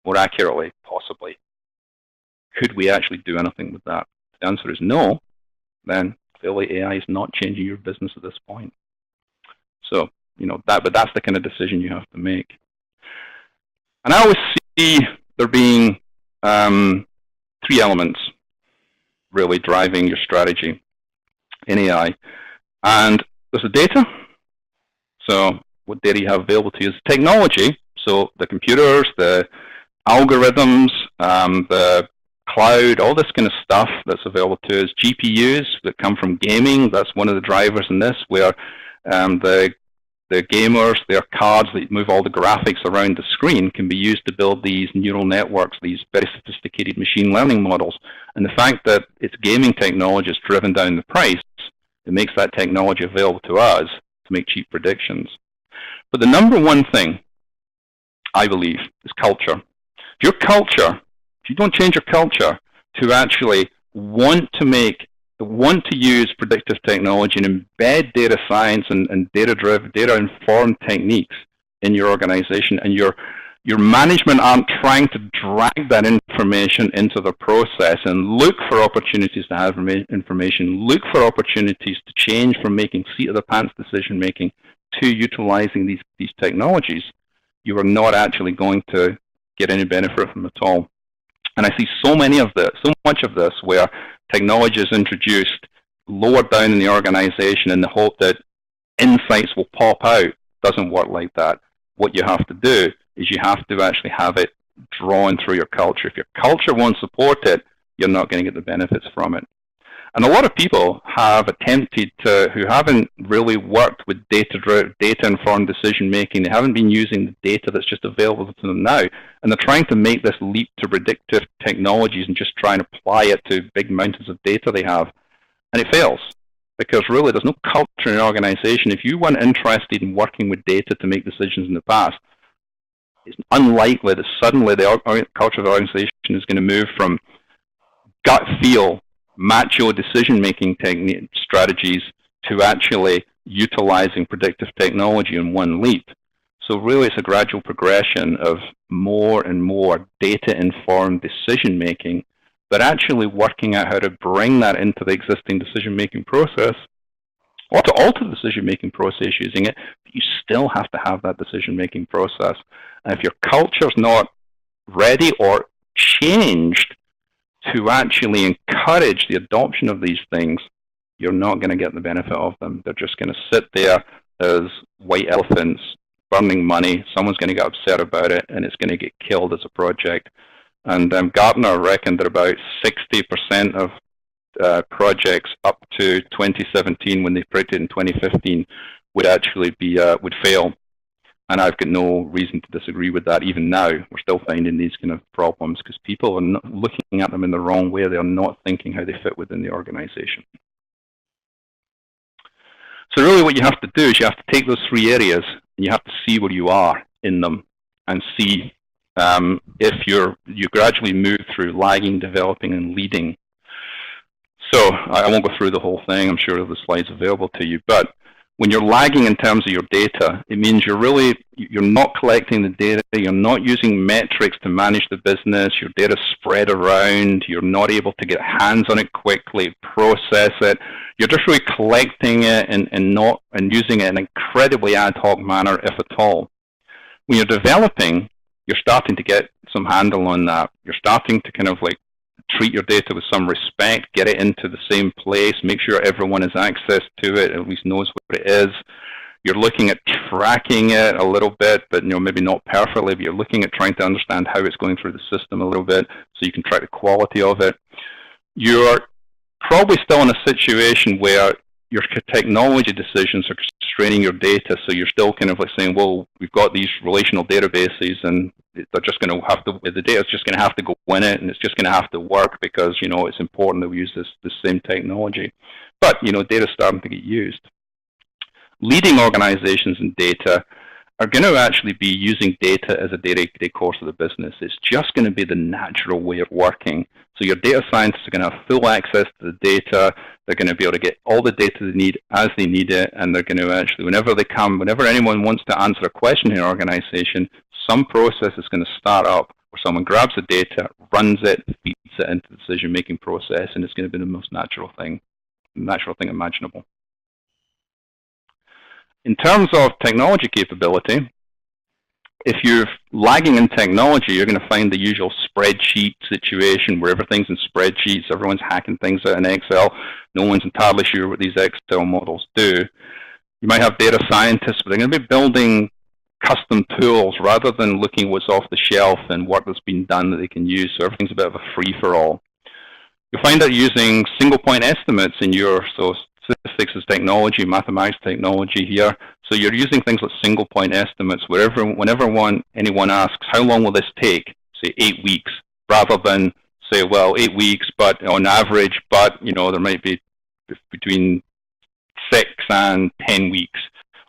more accurately, possibly, could we actually do anything with that? If the answer is no, then clearly AI is not changing your business at this point. So, but that's the kind of decision you have to make. And I always see there being three elements really driving your strategy in AI. And there's the data. So what data you have available to you is technology. So the computers, the algorithms, the cloud, all this kind of stuff that's available to us. GPUs that come from gaming, that's one of the drivers in this, where the gamers, their cards that move all the graphics around the screen can be used to build these neural networks, these very sophisticated machine learning models. And the fact that it's gaming technology has driven down the price, it makes that technology available to us to make cheap predictions. But the number one thing, I believe, is culture. If you don't change your culture to actually want to use predictive technology and embed data science and data-driven, data-informed techniques in your organization, and your management aren't trying to drag that information into the process and look for opportunities to have information, look for opportunities to change from making seat-of-the-pants decision-making to utilizing these technologies, you are not actually going to get any benefit from them at all. And I see so much of this where technology is introduced lower down in the organization in the hope that insights will pop out. It doesn't work like that. What you have to do is you have to actually have it drawn through your culture. If your culture won't support it, you're not going to get the benefits from it. And a lot of people have attempted to, who haven't really worked with data-informed decision-making, they haven't been using the data that's just available to them now, and they're trying to make this leap to predictive technologies and just try and apply it to big mountains of data they have. And it fails, because really there's no culture in an organization. If you weren't interested in working with data to make decisions in the past, it's unlikely that suddenly the culture of the organization is going to move from gut feel, macho decision-making strategies to actually utilizing predictive technology in one leap. So really it's a gradual progression of more and more data-informed decision-making, but actually working out how to bring that into the existing decision-making process, or to alter the decision-making process using it, but you still have to have that decision-making process. And if your culture's not ready or changed to actually encourage the adoption of these things, you're not going to get the benefit of them. They're just going to sit there as white elephants, burning money. Someone's going to get upset about it, and it's going to get killed as a project. And Gartner reckoned that about 60% of projects up to 2017, when they predicted in 2015, would actually be would fail. And I've got no reason to disagree with that. Even now, we're still finding these kind of problems because people are not looking at them in the wrong way. They are not thinking how they fit within the organization. So really what you have to do is you have to take those three areas and you have to see where you are in them and see if you gradually move through lagging, developing, and leading. So I won't go through the whole thing. I'm sure the slides available to you. But when you're lagging in terms of your data, it means you're not collecting the data, you're not using metrics to manage the business, your data's spread around, you're not able to get hands on it quickly, process it. You're just really collecting it and using it in an incredibly ad hoc manner, if at all. When you're developing, you're starting to get some handle on that. You're starting to kind of like treat your data with some respect, get it into the same place, make sure everyone has access to it, at least knows what it is. You're looking at tracking it a little bit, but maybe not perfectly, but you're looking at trying to understand how it's going through the system a little bit so you can track the quality of it. You're probably still in a situation where your technology decisions are constraining your data, so you're still kind of like saying, well, we've got these relational databases and they're just going to have to, the data is just going to have to go in it and it's just going to have to work because, it's important that we use this same technology. But, data's starting to get used. Leading organizations in data are going to actually be using data as a day-to-day course of the business. It's just going to be the natural way of working. So your data scientists are going to have full access to the data. They're going to be able to get all the data they need as they need it, and they're going to actually, whenever anyone wants to answer a question in an organization, some process is going to start up where someone grabs the data, runs it, feeds it into the decision-making process, and it's going to be the most natural thing imaginable. In terms of technology capability, if you're lagging in technology, you're going to find the usual spreadsheet situation where everything's in spreadsheets, everyone's hacking things out in Excel, no one's entirely sure what these Excel models do. You might have data scientists, but they're going to be building custom tools rather than looking what's off the shelf and work that's been done that they can use, so everything's a bit of a free-for-all. You'll find that using single-point estimates in so statistics is technology, mathematics technology here. So you're using things like single point estimates whenever anyone asks, how long will this take? Say 8 weeks, rather than say, well, 8 weeks, but on average, but there might be between 6 and 10 weeks.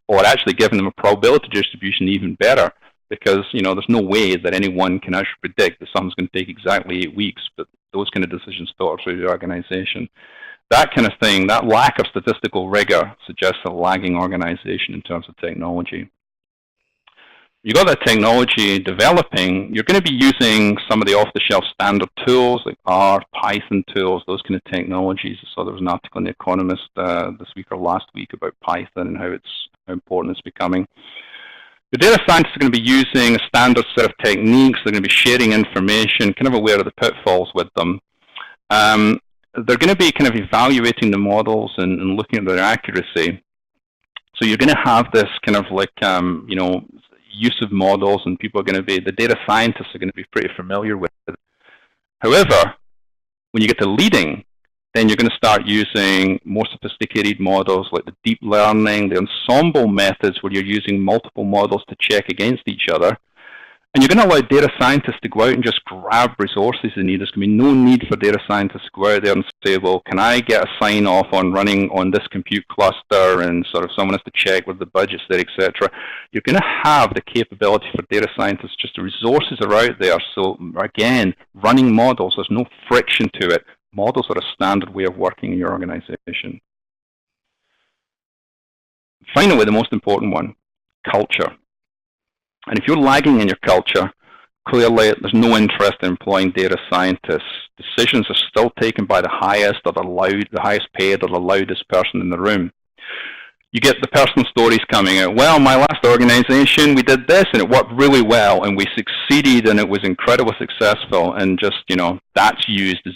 Or actually giving them a probability distribution even better, because there's no way that anyone can actually predict that something's going to take exactly 8 weeks, but those kind of decisions thought through the organization. That kind of thing, that lack of statistical rigor suggests a lagging organization in terms of technology. You got that technology developing, you're going to be using some of the off-the-shelf standard tools like R, Python tools, those kind of technologies. So there was an article in The Economist this week or last week about Python and how important it's becoming. The data scientists are going to be using a standard set of techniques. They're going to be sharing information, kind of aware of the pitfalls with them. They're going to be kind of evaluating the models and looking at their accuracy. So you're going to have this kind of like, use of models, and people are going to be, the data scientists are going to be pretty familiar with it. However, when you get to leading, then you're going to start using more sophisticated models like the deep learning, the ensemble methods where you're using multiple models to check against each other. And you're going to allow data scientists to go out and just grab resources they need. There's going to be no need for data scientists to go out there and say, well, can I get a sign-off on running on this compute cluster, and sort of someone has to check with the budgets there, etc. You're going to have the capability for data scientists, just the resources are out there. So again, running models, there's no friction to it. Models are a standard way of working in your organization. Finally, the most important one, culture. And if you're lagging in your culture, clearly there's no interest in employing data scientists. Decisions are still taken by the highest or the highest paid or the loudest person in the room. You get the personal stories coming out. Well, my last organization, we did this and it worked really well and we succeeded and it was incredibly successful, and just, that's used as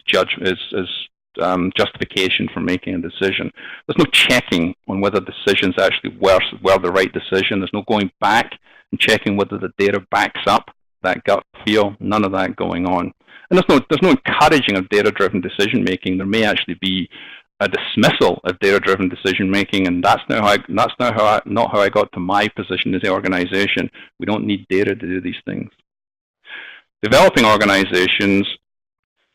justification for making a decision. There's no checking on whether decisions actually were the right decision. There's no going back and checking whether the data backs up that gut feel. None of that going on. And there's no encouraging of data-driven decision making. There may actually be a dismissal of data-driven decision making, and that's not how I got to my position as the organization. We don't need data to do these things. Developing organizations,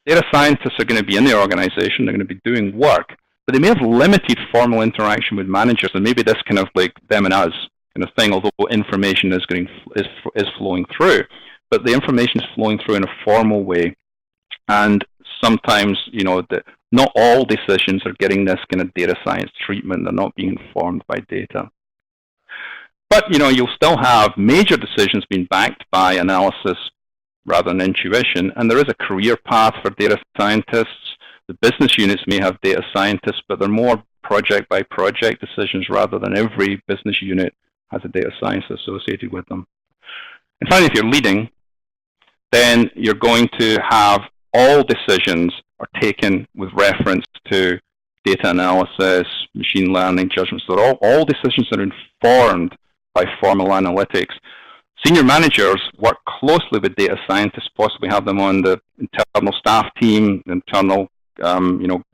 data scientists are going to be in the organization. They're going to be doing work, but they may have limited formal interaction with managers, and maybe this kind of like them and us kind of thing, although information is flowing through. But the information is flowing through in a formal way, and sometimes, not all decisions are getting this kind of data science treatment. They're not being informed by data. But, you'll still have major decisions being backed by analysis rather than intuition, and there is a career path for data scientists. The business units may have data scientists, but they're more project by project decisions rather than every business unit has a data science associated with them. And finally, if you're leading, then you're going to have all decisions are taken with reference to data analysis, machine learning, judgments. So all decisions are informed by formal analytics. Senior managers work closely with data scientists, possibly have them on the internal staff team, internal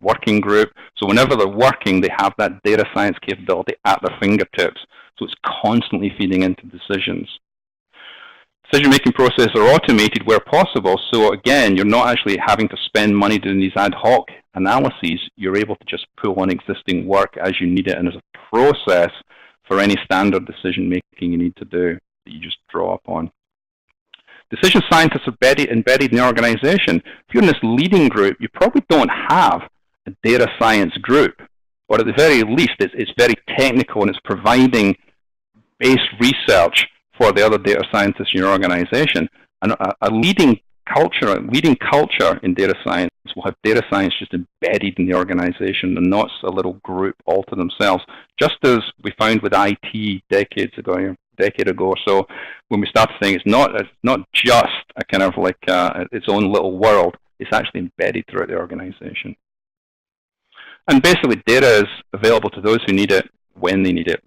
working group. So whenever they're working, they have that data science capability at their fingertips. So it's constantly feeding into decisions. Decision-making processes are automated where possible. So again, you're not actually having to spend money doing these ad hoc analyses. You're able to just pull on existing work as you need it, and there's a process for any standard decision-making you need to do that you just draw upon. Decision scientists are embedded in the organization. If you're in this leading group, you probably don't have a data science group, or at the very least, it's very technical and it's providing base research for the other data scientists in your organization. And a leading culture in data science will have data science just embedded in the organization and not a little group all to themselves, just as we found with IT a decade ago or so, when we started saying it's not just a kind of like its own little world, it's actually embedded throughout the organization. And basically, data is available to those who need it when they need it.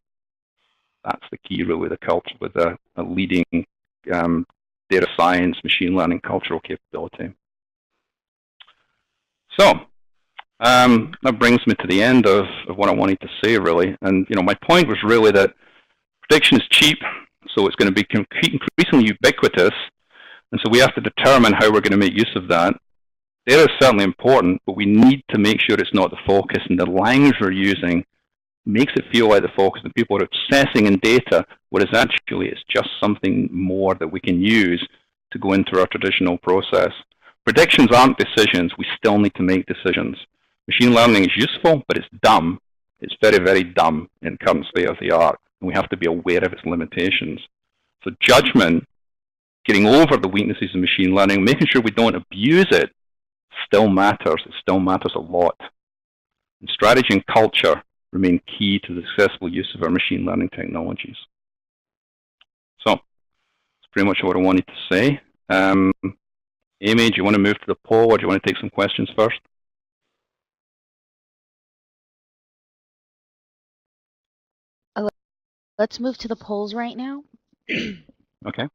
That's the key, really, the culture with a leading data science, machine learning cultural capability. So that brings me to the end of what I wanted to say, really. And my point was really that prediction is cheap, so it's going to be increasingly ubiquitous, and so we have to determine how we're going to make use of that. Data is certainly important, but we need to make sure it's not the focus, and the language we're using makes it feel like the focus, and people are obsessing in data, whereas actually it's just something more that we can use to go into our traditional process. Predictions aren't decisions. We still need to make decisions. Machine learning is useful, but it's dumb. It's very, very dumb in current state of the art, and we have to be aware of its limitations. So judgment, getting over the weaknesses of machine learning, making sure we don't abuse it, still matters. It still matters a lot. And strategy and culture remain key to the successful use of our machine learning technologies. So pretty much what I wanted to say. Amy, do you want to move to the poll, or do you want to take some questions first? Let's move to the polls right now. Okay.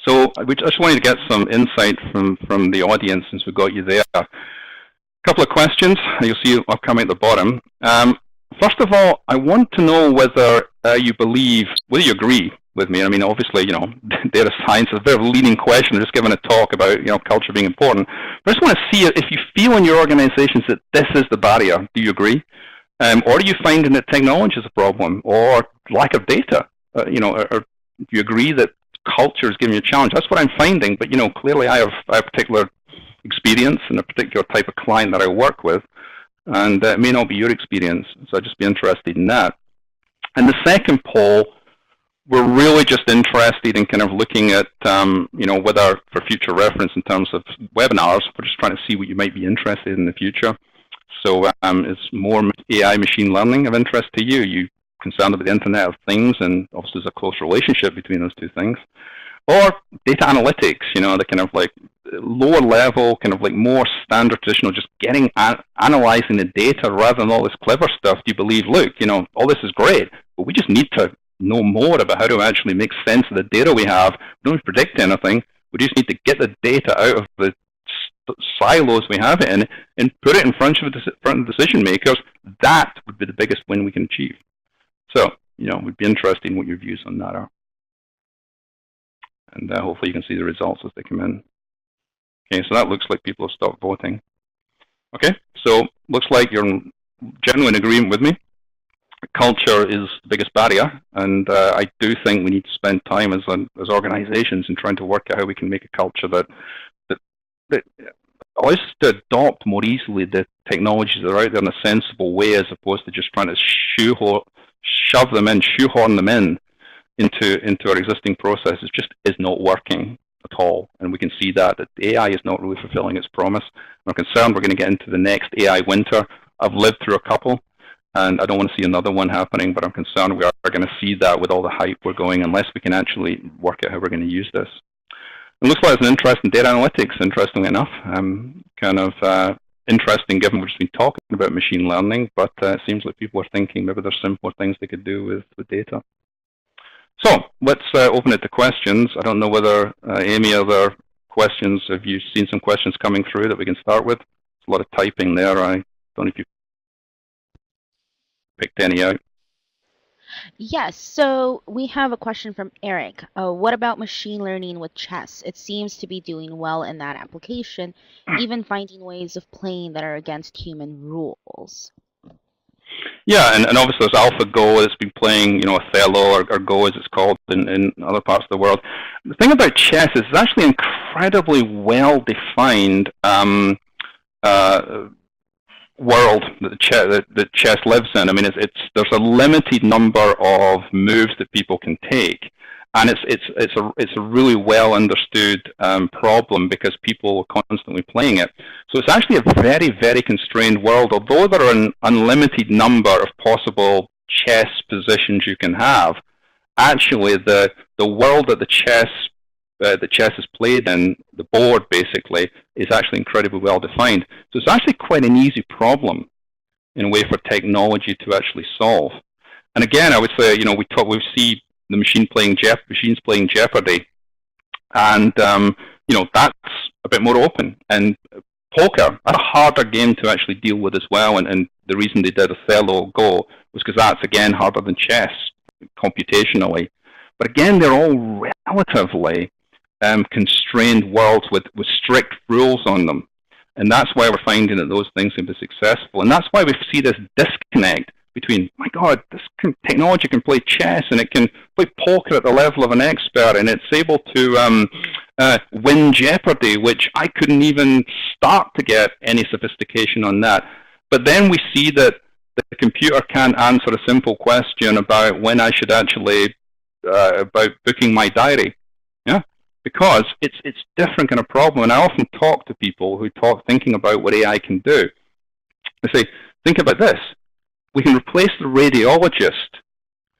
So we just wanted to get some insight from the audience since we got you there. A couple of questions. You'll see upcoming at the bottom. First of all, I want to know whether you believe, whether you agree with me. I mean, obviously, data science is a bit of a leading question. I'm just giving a talk about, culture being important. But I just want to see if you feel in your organizations that this is the barrier. Do you agree? Or are you finding that technology is a problem, or lack of data? Or do you agree that culture is giving you a challenge? That's what I'm finding. But clearly, I have a particular experience and a particular type of client that I work with, and it may not be your experience. So I'd just be interested in that. And the second poll, we're really just interested in kind of looking at, whether for future reference in terms of webinars, we're just trying to see what you might be interested in the future. So is more AI machine learning of interest to you? Are you concerned about the Internet of Things, and obviously there's a close relationship between those two things? Or data analytics, the kind of like lower level, kind of like more standard traditional, just analyzing the data rather than all this clever stuff. Do you believe, look, all this is great, but we just need to know more about how to actually make sense of the data we have. We don't predict anything. We just need to get the data out of the silos we have it in and put it in front of decision makers. That would be the biggest win we can achieve. So, we'd be interested in what your views on that are. And hopefully you can see the results as they come in. Okay, so that looks like people have stopped voting. Okay, so looks like you're in genuine agreement with me. Culture is the biggest barrier, and I do think we need to spend time as organizations in trying to work out how we can make a culture that allows us to adopt more easily the technologies that are out there in a sensible way, as opposed to just trying to shoehorn them into our existing processes. Just is not working at all, and we can see that the AI is not really fulfilling its promise. I'm concerned we're going to get into the next AI winter. I've lived through a couple, and I don't want to see another one happening, but I'm concerned we are going to see that with all the hype we're going, unless we can actually work out how we're going to use this. It looks like there's an interest in data analytics, interestingly enough. Kind of interesting given we've just been talking about machine learning, but it seems like people are thinking maybe there's simpler things they could do with data. So let's open it to questions. I don't know whether, Amy, other questions, have you seen some questions coming through that we can start with? There's a lot of typing there. I don't know if you picked any out. Yes, so we have a question from Eric. What about machine learning with chess? It seems to be doing well in that application, even finding ways of playing that are against human rules. Yeah, and obviously there's AlphaGo that's been playing, Othello, or Go as it's called in other parts of the world. The thing about chess is it's actually incredibly well-defined world that chess lives in. I mean, there's a limited number of moves that people can take, and it's a really well understood problem because people are constantly playing it. So it's actually a very, very constrained world. Although there are an unlimited number of possible chess positions you can have, actually the world that the chess is played in, the board basically, is actually incredibly well defined. So it's actually quite an easy problem in a way for technology to actually solve. And again, I would say, we see the machines playing Jeopardy, and that's a bit more open. And poker, a harder game to actually deal with as well. And the reason they did Othello Go was because that's again harder than chess computationally. But again, they're all relatively constrained worlds with strict rules on them. And that's why we're finding that those things can be successful. And that's why we see this disconnect between, my God, this technology can play chess and it can play poker at the level of an expert, and it's able to win Jeopardy, which I couldn't even start to get any sophistication on that. But then we see that the computer can't answer a simple question about when I should actually, about booking my diary. Yeah, because it's different kind of problem. And I often talk to people who thinking about what AI can do. I say, think about this. We can replace the radiologist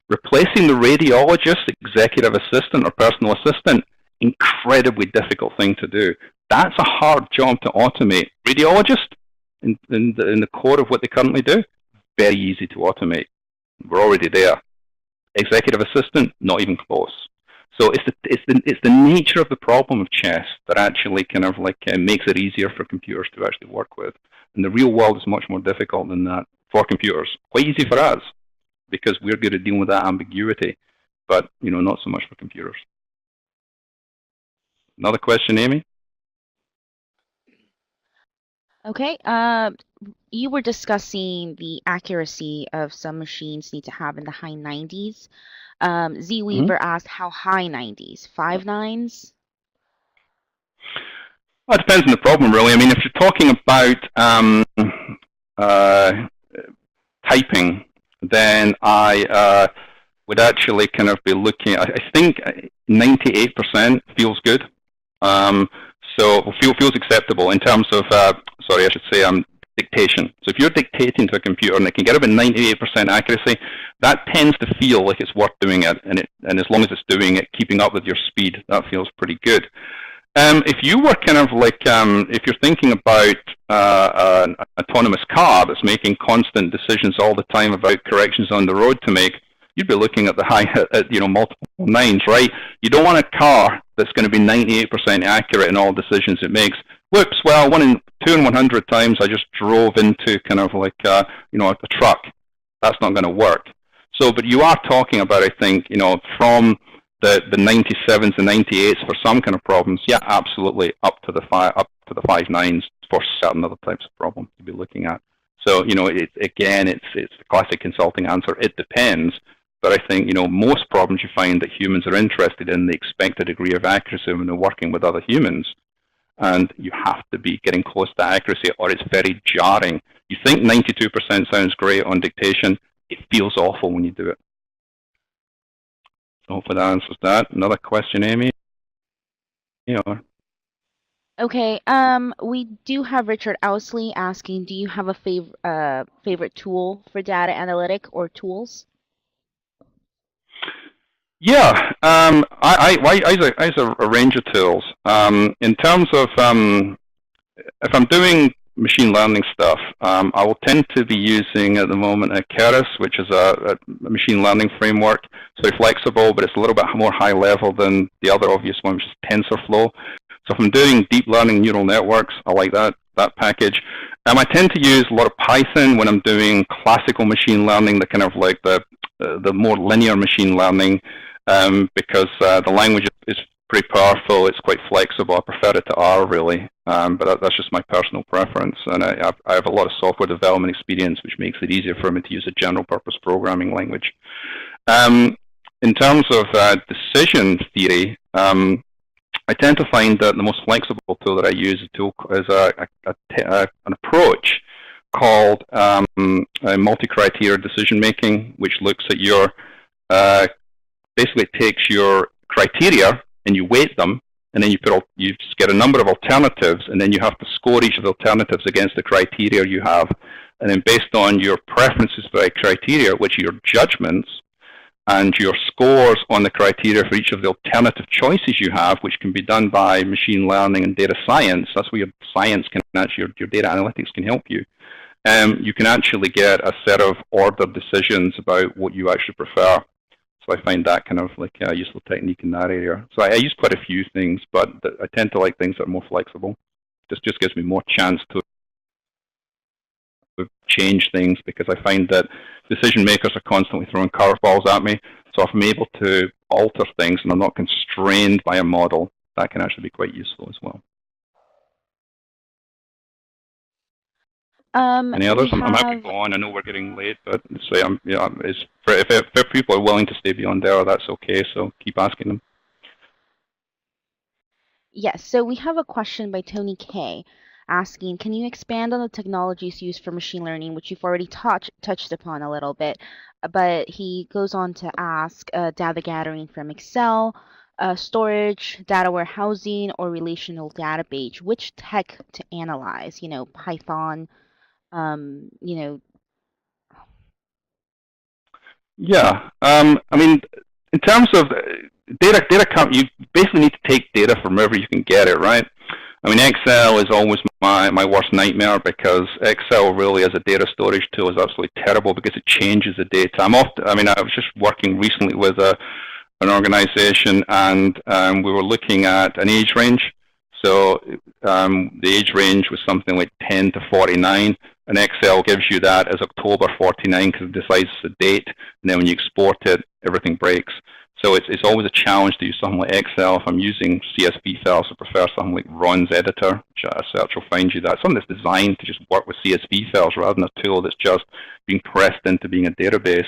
Replacing the radiologist, executive assistant, or personal assistant, incredibly difficult thing to do. That's a hard job to automate. Radiologist, in the core of what they currently do, very easy to automate. We're already there. Executive assistant, not even close. So it's the nature of the problem of chess that actually kind of like makes it easier for computers to actually work with. And the real world is much more difficult than that for computers. Quite easy for us because we're good at dealing with that ambiguity, but not so much for computers. Another question, Amy? Okay. You were discussing the accuracy of some machines need to have in the high 90s. Z Weaver asked how high 90s? 5 nines? Well, it depends on the problem, really. I mean, if you're talking about typing, then I would actually kind of be looking. I think 98% feels good. So feels acceptable in terms of sorry, I should say dictation. So if you're dictating to a computer and it can get about 98% accuracy, that tends to feel like it's worth doing it, and as long as it's doing it, keeping up with your speed, that feels pretty good. If you were kind of like, if you're thinking about an autonomous car that's making constant decisions all the time about corrections on the road to make, you'd be looking at the high, multiple nines, right? You don't want a car that's going to be 98% accurate in all decisions it makes. Whoops, well, 2 in 100 times I just drove into kind of like, a truck. That's not going to work. So, but you are talking about, I think, from the 97s and 98s for some kind of problems, yeah, absolutely, up to the 5 nines for certain other types of problems to be looking at. So, it's the classic consulting answer. It depends. But I think, most problems you find that humans are interested in, they expect a degree of accuracy when they're working with other humans. And you have to be getting close to accuracy or it's very jarring. You think 92% sounds great on dictation. It feels awful when you do it. So hopefully that answers that. Another question, Amy? Okay, we do have Richard Ousley asking, do you have a favorite tool for data analytic or tools? Yeah, I use a range of tools. In terms of if I'm doing machine learning stuff, I will tend to be using at the moment a Keras, which is a machine learning framework. It's very flexible, but it's a little bit more high level than the other obvious one, which is TensorFlow. So if I'm doing deep learning neural networks, I like that package. I tend to use a lot of Python when I'm doing classical machine learning, the kind of like the more linear machine learning, because the language is pretty powerful. It's quite flexible. I prefer it to R, really, but that's just my personal preference. And I have a lot of software development experience, which makes it easier for me to use a general-purpose programming language. In terms of decision theory, I tend to find that the most flexible tool that I use is an approach called multi-criteria decision making, which looks at your basically takes your criteria and you weight them, and then you get a number of alternatives, and then you have to score each of the alternatives against the criteria you have, and then based on your preferences for criteria, which are your judgments, and your scores on the criteria for each of the alternative choices you have, which can be done by machine learning and data science. That's where your science can actually, your data analytics can help you. You can actually get a set of ordered decisions about what you actually prefer. So I find that kind of like a useful technique in that area. So I use quite a few things, but I tend to like things that are more flexible. Just gives me more chance to change things, because I find that decision makers are constantly throwing curveballs at me. So if I'm able to alter things and I'm not constrained by a model, that can actually be quite useful as well. Any others? I'm happy to go on. I know we're getting late, but so if people are willing to stay beyond there, that's okay. So keep asking them. Yes, so we have a question by Tony K asking, can you expand on the technologies used for machine learning, which you've already touched upon a little bit, but he goes on to ask data gathering from Excel, storage, data warehousing, or relational database, which tech to analyze, Python, Yeah. I mean, in terms of you basically need to take data from wherever you can get it, right? I mean, Excel is always my worst nightmare because Excel really as a data storage tool is absolutely terrible because it changes the data. I mean, I was just working recently with an organization and we were looking at an age range. So the age range was something like 10 to 49, and Excel gives you that as October 49 because it decides the date, and then when you export it, everything breaks. So it's always a challenge to use something like Excel. If I'm using CSV files, I prefer something like Ron's editor, which a search will find you that. Something that's designed to just work with CSV files rather than a tool that's just being pressed into being a database.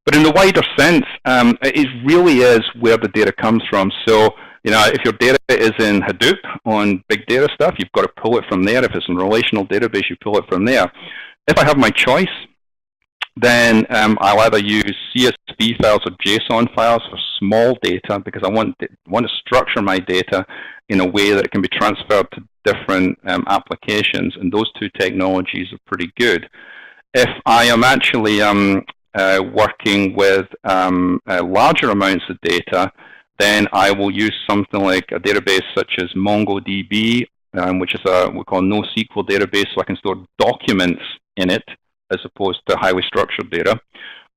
But in the wider sense, it really is where the data comes from. So, if your data is in Hadoop on big data stuff, you've got to pull it from there. If it's in a relational database, you pull it from there. If I have my choice, then I'll either use CSV files or JSON files for small data because I want to structure my data in a way that it can be transferred to different applications, and those two technologies are pretty good. If I am actually working with larger amounts of data, then I will use something like a database such as MongoDB, which is what we call NoSQL database, so I can store documents in it as opposed to highly structured data.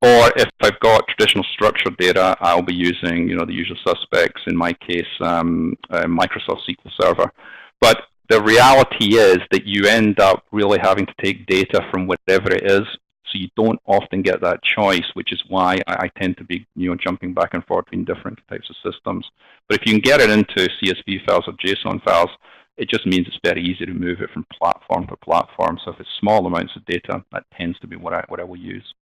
Or if I've got traditional structured data, I'll be using the usual suspects, in my case, Microsoft SQL Server. But the reality is that you end up really having to take data from whatever it is. So you don't often get that choice, which is why I tend to be jumping back and forth between different types of systems. But if you can get it into CSV files or JSON files, it just means it's very easy to move it from platform to platform. So if it's small amounts of data, that tends to be what I will use.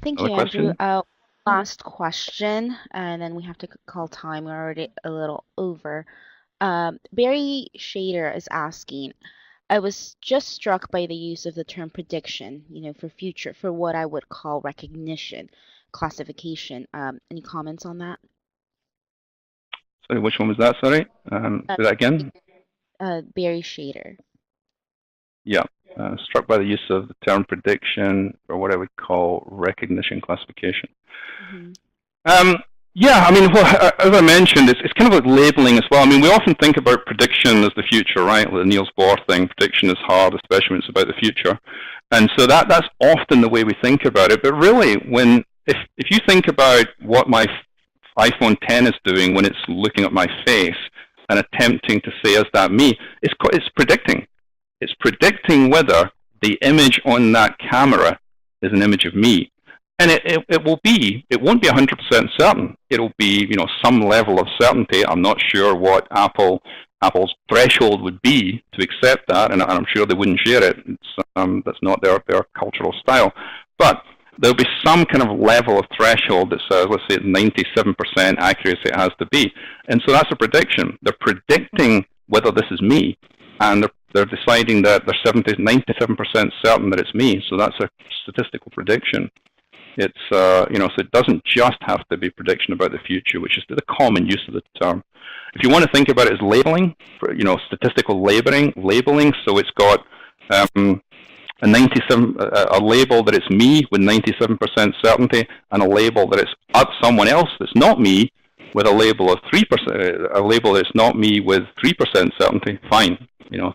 Thank you, Andrew. Last question, and then we have to call time. We're already a little over. Barry Shader is asking, I was just struck by the use of the term prediction, for what I would call recognition, classification. Any comments on that? Sorry, which one was that? Sorry, say that again. Barry Shader. Yeah, struck by the use of the term prediction for what I would call recognition classification. Mm-hmm. Yeah, I mean, well, as I mentioned, it's kind of like labeling as well. I mean, we often think about prediction as the future, right? The Niels Bohr thing, prediction is hard, especially when it's about the future. And so that's often the way we think about it. But really, if you think about what my iPhone 10 is doing when it's looking at my face and attempting to say, is that me? It's predicting. It's predicting whether the image on that camera is an image of me. And it won't be 100% certain. It'll be, some level of certainty. I'm not sure what Apple's threshold would be to accept that, and I'm sure they wouldn't share it. That's not their cultural style. But there'll be some kind of level of threshold that says, let's say it's 97% accuracy it has to be. And so that's a prediction. They're predicting whether this is me, and they're deciding that they're 97% certain that it's me. So that's a statistical prediction. It's so it doesn't just have to be prediction about the future, which is the common use of the term. If you want to think about it as labeling, statistical labeling. So it's got a label that it's me with 97% certainty, and a label that it's someone else that's not me with a label of 3%. A label that's not me with 3% certainty. Fine,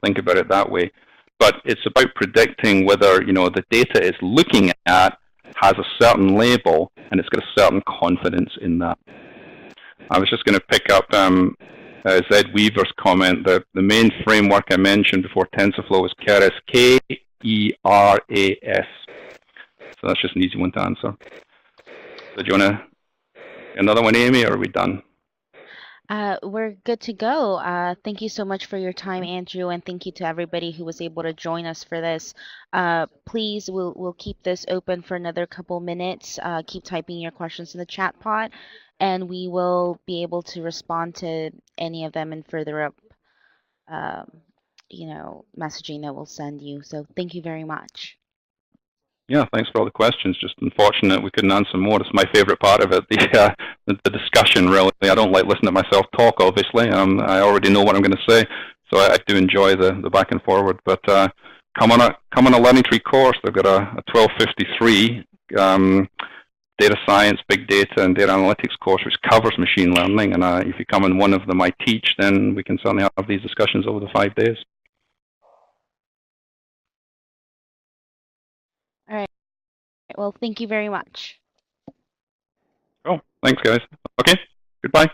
think about it that way. But it's about predicting whether the data it's looking at has a certain label, and it's got a certain confidence in that. I was just going to pick up Zed Weaver's comment that the main framework I mentioned before TensorFlow was Keras, Keras. So that's just an easy one to answer. So do you want to another one, Amy, or are we done? We're good to go. Thank you so much for your time, Andrew, and thank you to everybody who was able to join us for this. Please, we'll keep this open for another couple minutes. Keep typing your questions in the chat pod, and we will be able to respond to any of them and further up, messaging that we'll send you. So thank you very much. Yeah, thanks for all the questions. Just unfortunate we couldn't answer more. It's my favorite part of it, the discussion, really. I don't like listening to myself talk, obviously. I already know what I'm going to say, so I do enjoy the back and forward. But come on a Learning Tree course. They've got a 1253 data science, big data, and data analytics course, which covers machine learning. And if you come in one of them I teach, then we can certainly have these discussions over the 5 days. All right. Well, thank you very much. Cool. Thanks, guys. Okay. Goodbye.